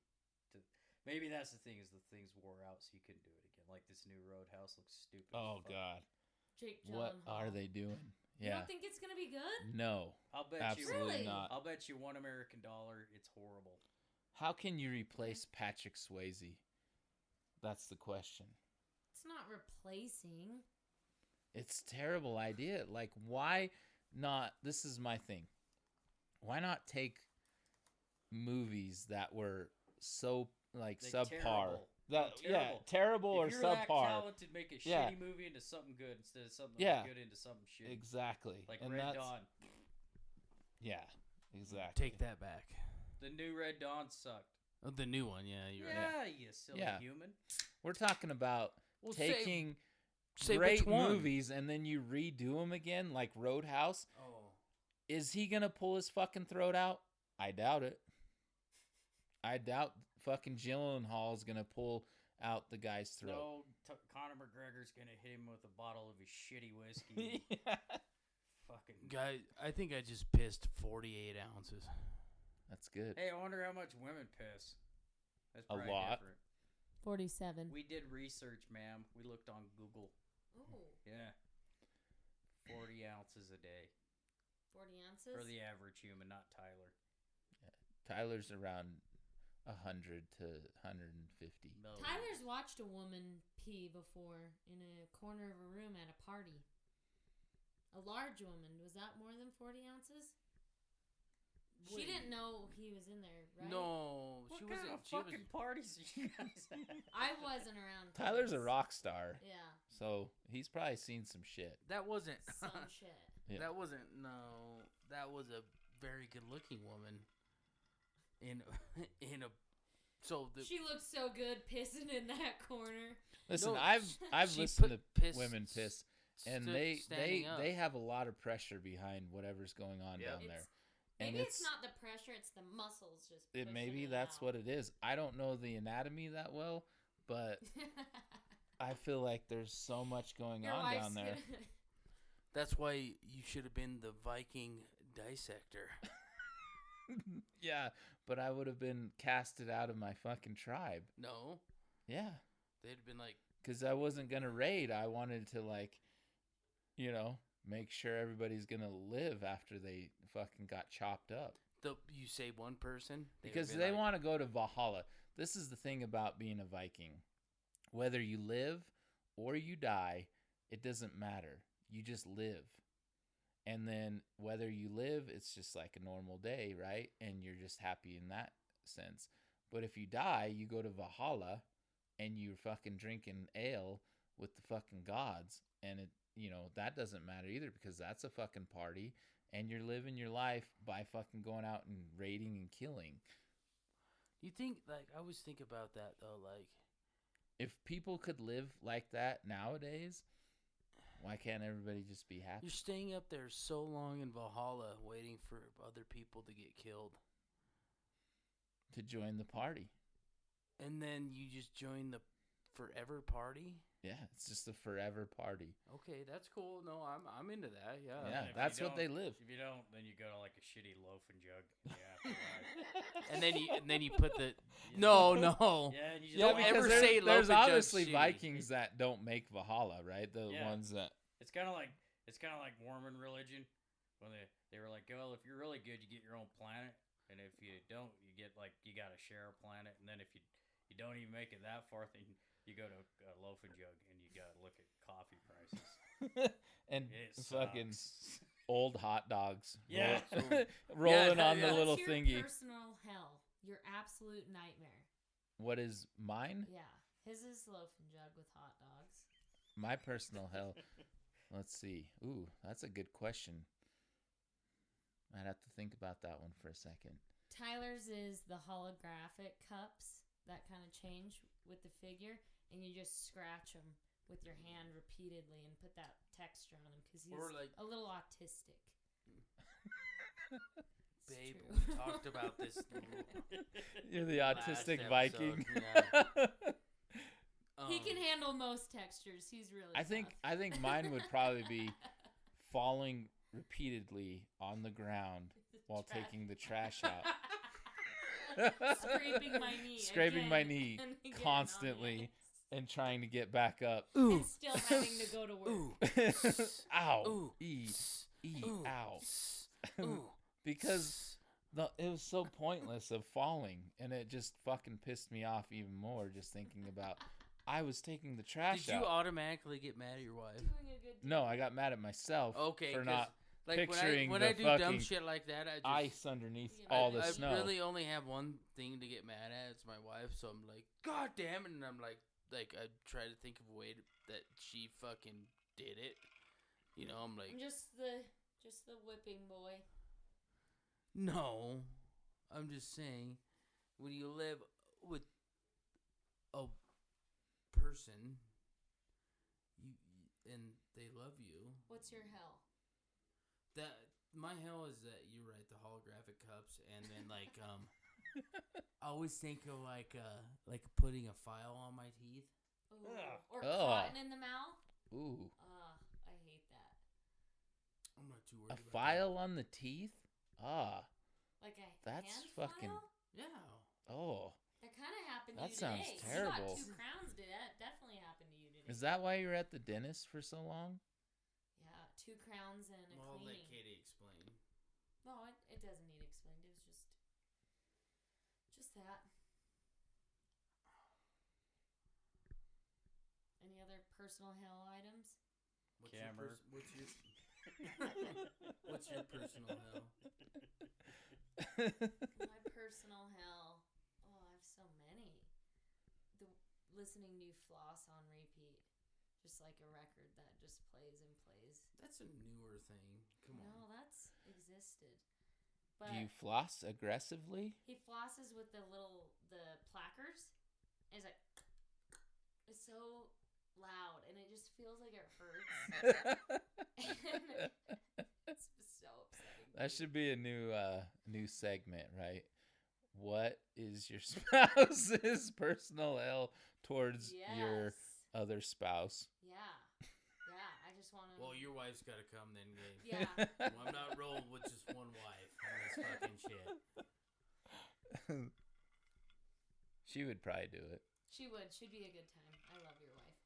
Maybe that's the thing, is the things wore out, so you couldn't do it again. Like this new Roadhouse looks stupid. Oh as fuck. God, Jake what Gyllenhaal. are they doing? You Yeah, don't think it's gonna be good? no, I'll bet absolutely Really? not. I'll bet you $1 American, it's horrible. How can you replace Patrick Swayze? That's the question. It's not replacing. It's a terrible idea. Like, why not? This is my thing. Why not take movies that were so like subpar? Terrible. That Terrible. yeah, terrible or If you're that subpar. talented, make a Yeah. shitty movie into something good instead of something Yeah. good into something shitty. Exactly. Like and Red that's, Dawn. Yeah, exactly. Take that back. The new Red Dawn sucked. Oh, the new one, yeah, you're right. Yeah, you silly Yeah. human. We're talking about Well, taking say great which one. movies and then you redo them again, like Roadhouse. Oh, Is he gonna pull his fucking throat out? I doubt it. I doubt fucking Gyllenhaal's gonna pull out the guy's throat. No, Conor McGregor's gonna hit him with a bottle of his shitty whiskey. Yeah. Fucking. guy, I think I just pissed 48 ounces. That's good. Hey, I wonder how much women piss. That's A probably lot. different. 47. We did research, ma'am. We looked on Google. Ooh, Yeah. 40 ounces a day 40 ounces? for the average human, not Tyler. Tyler's around 100 to 150. Million. Tyler's watched a woman pee before in a corner of a room at a party. A large woman. Was that more than 40 ounces? She Wait. didn't know he was in there, right? No, What she kind wasn't. of She was. fucking parties are you guys at? I wasn't around. Tyler's a kids. rock star, Yeah, so he's probably seen some shit. That wasn't. some shit. Yeah. That wasn't. No, that was a very good-looking woman. In a. So the. She looked so good pissing in that corner. Listen, No, I've she listened put to piss women piss, and stood standing up. they have a lot of pressure behind whatever's going on Yeah. down there. It's, And maybe it's not the pressure; it's the muscles just. it pushing maybe it that's out. what it is. I don't know the anatomy that well, but I feel like there's so much going Your on wife's down there. gonna- That's why you should have been the Viking dissector. Yeah, but I would have been casted out of my fucking tribe. No, Yeah, they'd have been like, because I wasn't gonna raid. I wanted to make sure everybody's gonna live after they fucking got chopped up. you say one person they'd Because be they like, want to go to Valhalla. This is the thing about being a Viking. Whether you live or you die, it doesn't matter. You just live. And then whether you live, it's just like a normal day, right? And you're just happy in that sense. But if you die, you go to Valhalla and you're fucking drinking ale with the fucking gods. And it, that doesn't matter either, because that's a fucking party. And you're living your life by fucking going out and raiding and killing. You think, like, I always think about that, though, like, If people could live like that nowadays, why can't everybody just be happy? you're staying up there so long in Valhalla waiting for other people to get killed. To join the party. And then you just join the forever party? Yeah, it's just a forever party. Okay, that's cool. No, I'm into that. Yeah. Yeah, if that's you what they don't- live. If you don't, then you go to like a shitty loafing jug. Yeah. And then you put the No. Yeah, and you just Don't walk- ever there's, say there's loaf and jug's obviously shitty. Vikings that don't make Valhalla, right? The Yeah. ones that It's kind of like Mormon religion when they were like, well, if you're really good, you get your own planet, and if you don't, you get like you got to share a planet, and then if you don't even make it that far, then you go to a loafing jug and you got to look at coffee prices. and It fucking sucks. old hot dogs. Yeah. rolling Yeah, on the yeah. little What's your thingy. personal hell? Your absolute nightmare. What is mine? Yeah. His is loaf and jug with hot dogs. My personal hell. Let's see. Ooh, that's a good question. I'd have to think about that one for a second. Tyler's is the holographic cups that kind of change with the figure, and you just scratch them with your hand repeatedly and put that texture on him because he's Or like- a little autistic. It's Babe, true. we talked about this. You're the Last autistic episode, Viking. He can handle most textures. He's really I think mine would probably be falling repeatedly on the ground while Trash. taking the trash out. Scraping my knee. Scraping my again knee and again on constantly the and trying to get back up. ice. And still having to go to work. Ow. Ooh. Ooh. Ow. Ooh. Because it was so pointless of falling, and it just fucking pissed me off even more just thinking about I was taking the trash Did you out. automatically get mad at your wife? Doing a good No, I got mad at myself Okay, for 'cause, not like picturing when the I do dumb fucking shit like that, I just ice underneath Yeah, all but the I snow. really only have one thing to get mad at. It's my wife. So I'm like, God damn it, and I'm like I try to think of a way that she fucking did it. I'm like, I'm just the whipping boy. no, I'm just saying, when you live with a person, and they love you. What's your hell? That my hell is that you're right, the holographic cups, and then like I always think of like putting a file on my teeth. Ooh. Ugh. Or Ugh. cotton in the mouth. Ooh, I hate that. I'm not too a worried about file on the teeth? Ah, Like a That's hand fucking- file? that. Yeah. oh. That kind of happened That to you sounds today. terrible. You got 2 crowns today. That definitely happened to you today. Is that why you were at the dentist for so long? Yeah, 2 crowns and a Well, let cleaning. Katie explain. No, it doesn't need explained. It was just that. Any other personal hell items? What's Camera. What's your personal hell? My personal hell. Oh, I have so many. Listening to Floss on repeat, just like a record that just plays and plays. That's a newer thing. Come No, on. that's existed. But Do you floss aggressively? he flosses with the plackers. And it's like, it's so loud, and it just feels like it hurts. It's so upsetting. That should be a new segment, right? What is your spouse's personal hell towards your Yes. other spouse? Yeah. I just want to. Well, your wife's got to come then, Gabe. Yeah. Well, I'm not rolling with just one wife on this fucking shit. She would probably do it. She would. She'd be a good time. I love your wife.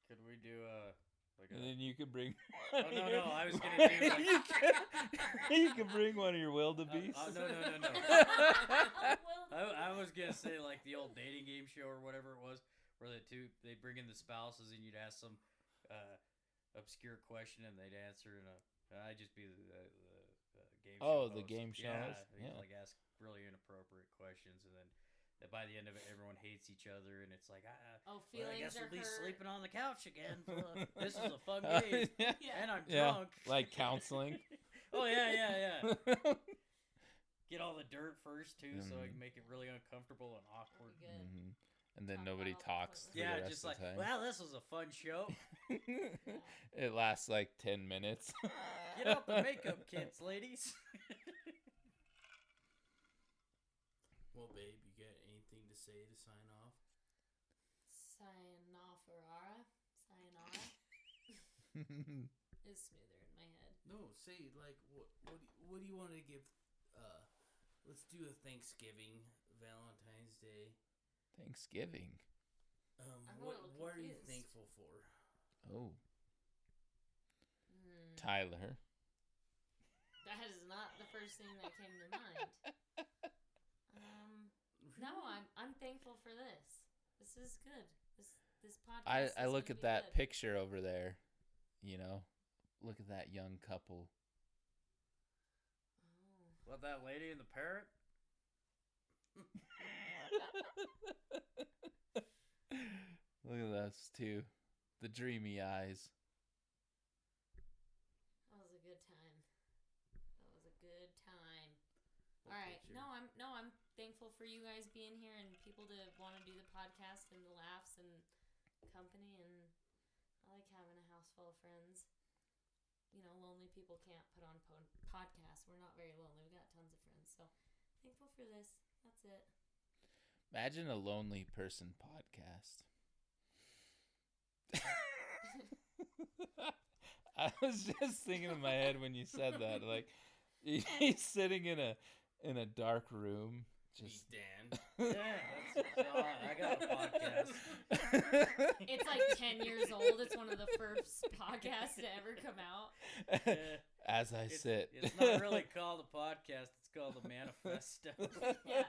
Could we do like And a then you could bring. Oh, no, I was gonna do, like- you could bring one of your wildebeest. no. Well, I was gonna say like the old dating game show or whatever it was, where they bring in the spouses and you'd ask them, obscure question and they'd answer in a. I'd just be the game show. Oh, the host. game shows? Yeah, Yeah. like ask really inappropriate questions, and then by the end of it, everyone hates each other, and it's like, Oh, well, I feelings guess are we'll be hurt. sleeping on the couch again. This is a fun game, Yeah. and I'm Yeah, drunk. like counseling. Oh yeah. Get all the dirt first too, so I can make it really uncomfortable and awkward. Good. Mhm. And then Talk nobody about all the talks for appointments. Yeah, the rest just of like, the time. well, this was a fun show. It lasts like 10 minutes. Get out the makeup kits, ladies. Well, babe, you got anything to say to sign off? Sayonara. Is smoother in my head. No, say like what do you want to give? Let's do a Thanksgiving, Valentine's Day. Thanksgiving. I'm a What little what are you confused. thankful for? Oh, Tyler. That is not the first thing that came to mind. No, I'm thankful for this. This is good. This podcast. I is look gonna at be that good. picture over there. You know, look at that young couple. Oh. What, that lady and the parrot? Look at those two, the dreamy eyes. That was a good time. That was a good time. What All right. picture? I'm thankful for you guys being here and people to want to do the podcast and the laughs and company, and I like having a house full of friends. You know, lonely people can't put on podcasts. We're not very lonely. We got tons of friends. So thankful for this. That's it. Imagine a lonely person podcast. I was just thinking in my head when you said that, like he's sitting in a dark room, just Dan. Yeah, that's I got a podcast. It's like 10 years old. It's one of the first podcasts to ever come out. Yeah. As I sit. It's not really called a podcast. It's called a manifesto. Yeah.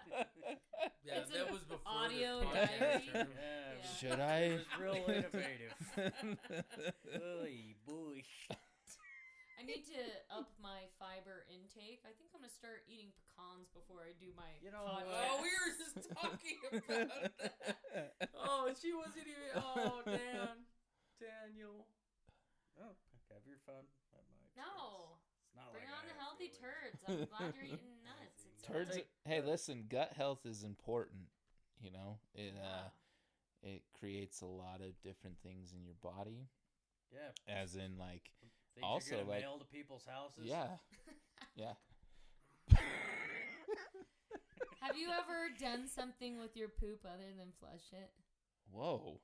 Yeah, It's that an was before audio the podcast diary. term. Yeah, Should It I? was real innovative. Oy, boy. I need to up my fiber intake. I think I'm gonna start eating pecans before I do my You know, podcast. Oh, we were just talking about that. Oh, she wasn't even. Oh, Dan. Daniel. Oh, have your fun at my expense. No. It's not Bring like on I the have healthy feelings. turds. I'm glad you're eating nuts. It's Turds. good. Hey, listen, gut health is important. You know, it Yeah. it creates a lot of different things in your body, Yeah. as in like Things also, you're gonna like- mail to people's houses. yeah. Have you ever done something with your poop other than flush it? Whoa.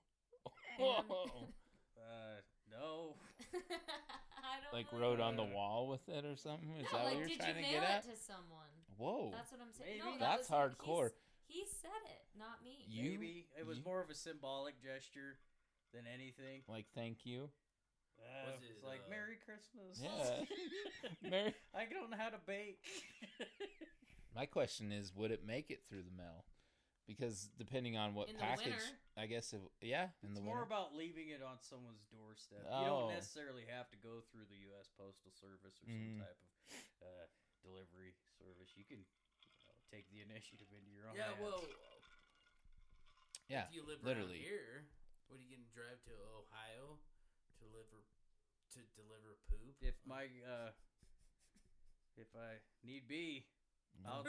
And- Whoa. No. I don't Like know. wrote on the wall with it or something? Is No, that like, what you're did trying you to mail get at? it to someone? Whoa. That's what I'm saying. Maybe. No, That's hardcore. He said it, not me. Maybe it was you- more of a symbolic gesture than anything. Like, thank you. Was It's it, like Merry Christmas. Yeah. Mary. I don't know how to bake. My question is, would it make it through the mail? Because depending on what In the package, winter. I guess, in It's the more winter. about leaving it on someone's doorstep. You Oh. don't necessarily have to go through the U.S. Postal Service or some type of delivery service. You can take the initiative into your own Yeah, hands. well, Yeah, if you live literally. around here, what are you gonna drive to Ohio to deliver poop? If my if I need be, I'll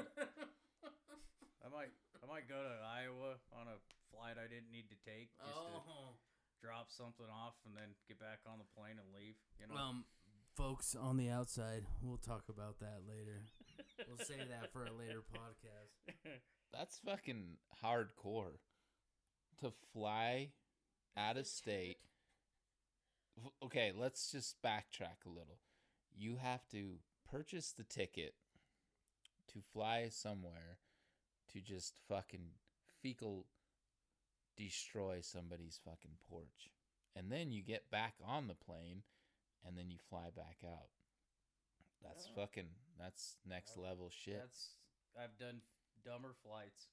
I might go to Iowa on a flight I didn't need to take just to drop something off and then get back on the plane and leave. You know. Folks on the outside, we'll talk about that later. We'll save that for a later podcast. That's fucking hardcore. To fly out of state. Okay, let's just backtrack a little. You have to purchase the ticket to fly somewhere to just fucking fecal destroy somebody's fucking porch. And then you get back on the plane and then you fly back out. That's that's next level shit. I've done dumber flights.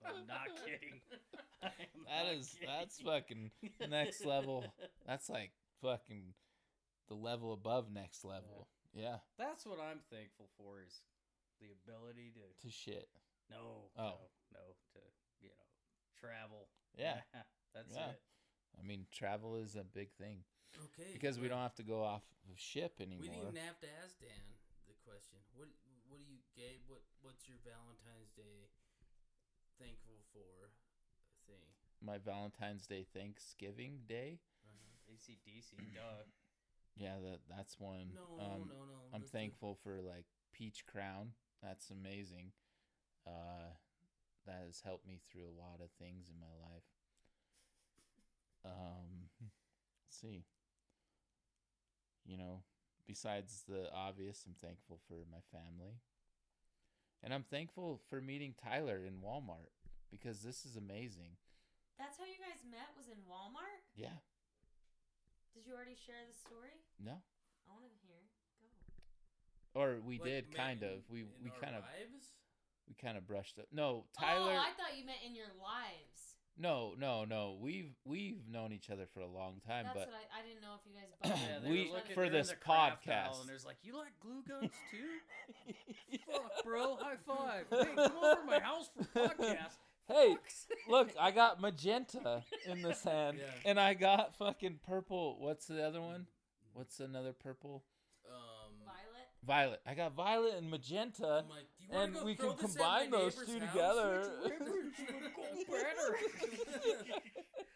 I'm not kidding. That's fucking next level. That's like fucking the level above next level. Yeah. That's what I'm thankful for is the ability To shit. no, Oh. no, to travel. Yeah. That's Yeah. it. I mean, travel is a big thing Okay. because we but don't have to go off of ship We anymore. didn't even have to ask Dan the question. What do you, Gabe? What's your Valentine's Day thankful for thing? My Valentine's Day Thanksgiving Day. AC/DC, duh. Yeah, that's one. No. I'm that's thankful for like Peach Crown. That's amazing. That has helped me through a lot of things in my life. Let's see. Besides the obvious, I'm thankful for my family. And I'm thankful for meeting Tyler in Walmart because this is amazing. That's how you guys met, was in Walmart? Yeah. Did you already share the story? No. I want to hear. Go. Or we Like, did met kind in- of. We in our kind of lives? we kind of brushed up. No, Tyler. Oh, I thought you meant in your lives. No. We've known each other for a long time, That's but what I didn't know if you guys both Yeah, knew they We- were looking, for they're in this the craft aisle, podcast. and there's like, you like glue guns too? Fuck, bro, high five. Hey, come over to my house for a podcast. hey, look, I got magenta in this hand, Yeah. and I got fucking purple. What's the other one? What's another purple? Violet. Violet. I got violet and magenta, I'm like, do you wanna and go we throw can this at my combine those neighbor's two house? together.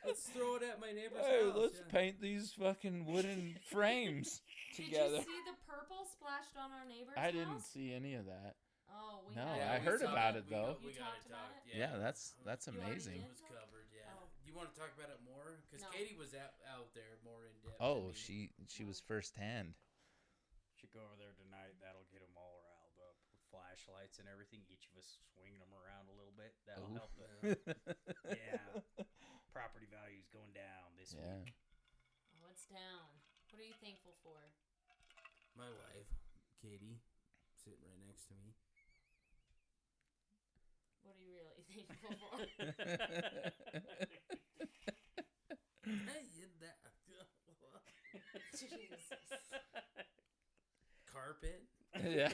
Let's throw it at my neighbor's Hey, house. let's yeah. paint these fucking wooden frames together. Did you see the purple splashed on our neighbor's I house? didn't see any of that. Oh, we No, had I it. heard We about saw it, though. You We got talked it about talked. it? Yeah, that's You already amazing. did? It was covered, yeah. Oh. You want to talk about it more? Because No. Katie was out there more in depth. Oh, than me. she was firsthand. Should go over there tonight. That'll get them all riled up with flashlights and everything. Each of us swinging them around a little bit. That'll Ooh. help. Yeah. Property values going down this Yeah. week. Oh, it's down. What are you thankful for? My wife, Katie, sitting right next to me. What are you really thankful for? Jesus. Carpet. Yeah.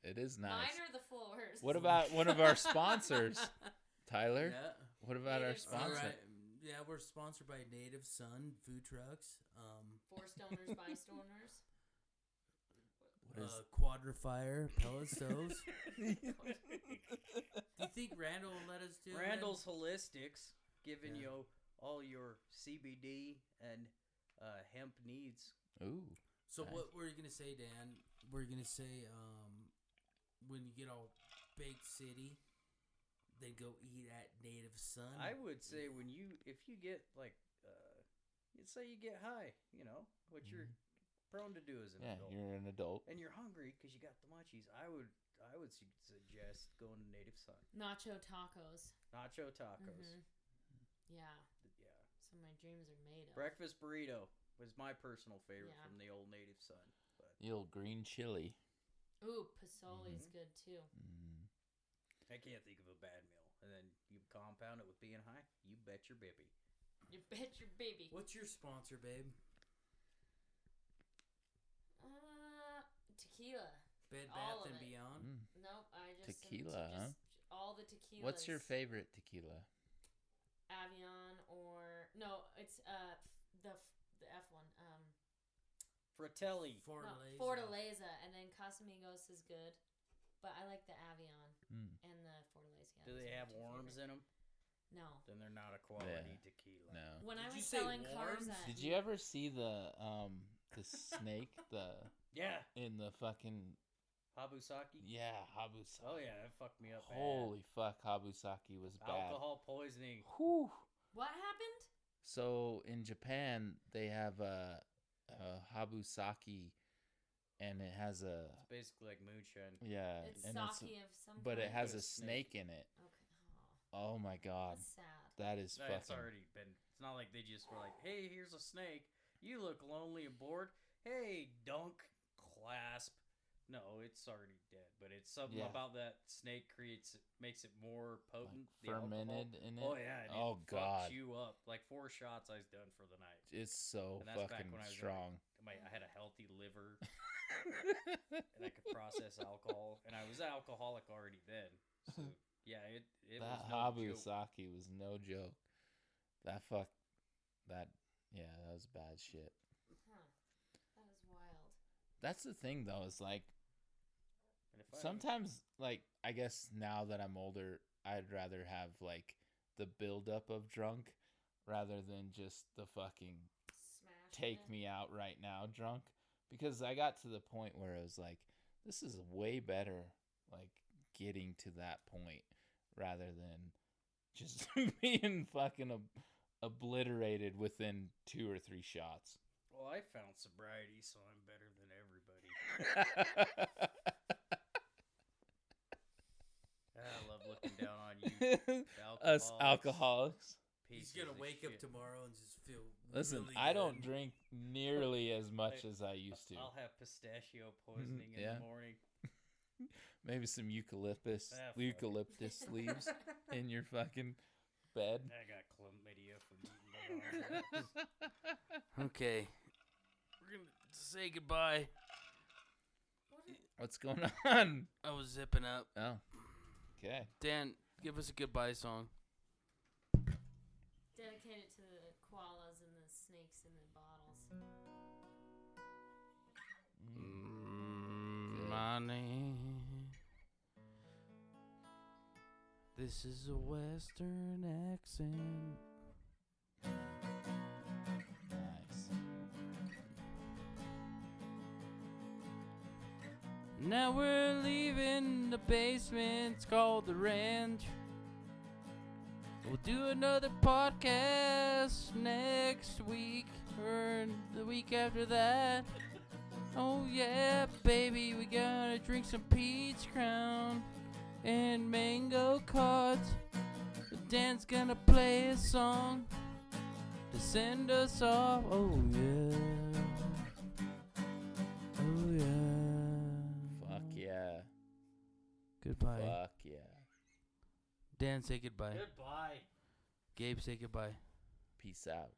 It is nice. Mine are the floors. What about one of our sponsors, Tyler? Yeah. What about our Native Son. All sponsor? right. Yeah, we're sponsored by Native Son Food Trucks. For stoners by stoners. What is Quadrifire pellet stoves. Do you think Randall will let us do Randall's Holistics giving Yeah. you all your CBD and hemp needs. Ooh. So Nice. what were you gonna say, Dan? Were you gonna say when you get all baked city, then go eat at Native Son? I would say if you get like, you'd say you get high, what you're prone to do as an Yeah, adult. you're an adult. And you're hungry because you got the munchies. I would suggest going to Native Son. Nacho tacos. Nacho tacos. Yeah. Yeah. So my dreams are made of. Breakfast burrito was my personal favorite Yeah. from the old Native Son. But The old green chili. Ooh, Pasole's good too. Mm. I can't think of a bad meal. And then you compound it with being high. You bet your baby. You bet your baby. What's your sponsor, babe? Tequila. Bed All Bath of and it. Beyond. Nope, I just Tequila, huh? all the tequilas. What's your favorite tequila? Avion or no? It's the F one. Fratelli. Fortaleza. Fortaleza, and then Casamigos is good, but I like the Avion Mm. and the Fortaleza. Do they have worms in them? No. Then they're not a quality Yeah. tequila. No. When I Did you was say selling cars worms? at Did you ever see the snake Yeah. in the fucking Habusaki. Habusaki? Oh yeah, that fucked me up. bad. Holy fuck, Habusaki was bad. Alcohol poisoning. Whew. What happened? So in Japan they have a Habusaki, and it has a It's basically like moonshine. It's and sake of some but it kind? has But a a snake. snake in it. Okay. Oh my god, That's sad. that is It's fucking. already been. It's not like they just were like, "Hey, here's a snake. You look lonely and bored. Hey, dunk, clasp." No, it's already dead. But it's something Yeah. about that snake makes it more potent. Like fermented in it. Oh yeah. And Oh it God. fucks you up. Like 4 shots I was done for the night. It's so And that's back fucking when I was strong. I had a healthy liver and I could process alcohol, and I was an alcoholic already then. So yeah, it That was no Habu joke. sake was no joke. That was bad shit. Huh. That was wild. That's the thing though, is like And if I- sometimes, like, I guess now that I'm older, I'd rather have like the buildup of drunk rather than just the fucking Smashing take it. me out right now drunk, because I got to the point where I was like, this is way better, like getting to that point rather than just being fucking obliterated within 2 or 3 shots. Well, I found sobriety, so I'm better than everybody. I love looking down on you, Us alcoholics. He's pieces gonna of wake up shit. tomorrow and just feel. Listen, really I don't good. drink nearly as much as I used to. I'll have pistachio poisoning in Yeah. the morning. Maybe some eucalyptus fuck it. eucalyptus leaves in your fucking bed. I got chlamydia from eating bananas. Okay, we're gonna say goodbye. What's going on? I was zipping up. Oh, okay. Dan, give us a goodbye song. Dedicated to the koalas and the snakes in the bottles. Good. Money. This is a Western accent. Nice. Now we're leaving the basement. It's called the Ranch. We'll do another podcast next week or the week after that. Oh yeah, baby, we gotta drink some Peach Crown and mango cards. Dan's gonna play a song to send us off. Oh yeah. Oh yeah. Fuck yeah. Goodbye. Fuck yeah. Dan, say goodbye. Goodbye. Gabe, say goodbye. Peace out.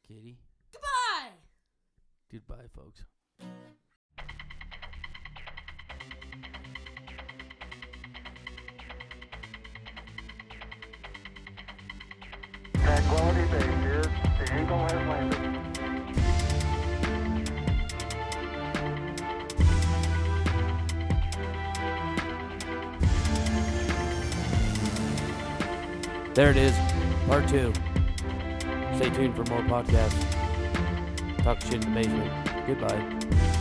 Kitty, Goodbye! goodbye, folks. Tranquility Base here. The Eagle has landed. There it is, part 2. Stay tuned for more podcasts. Talk shit in the basement. Goodbye.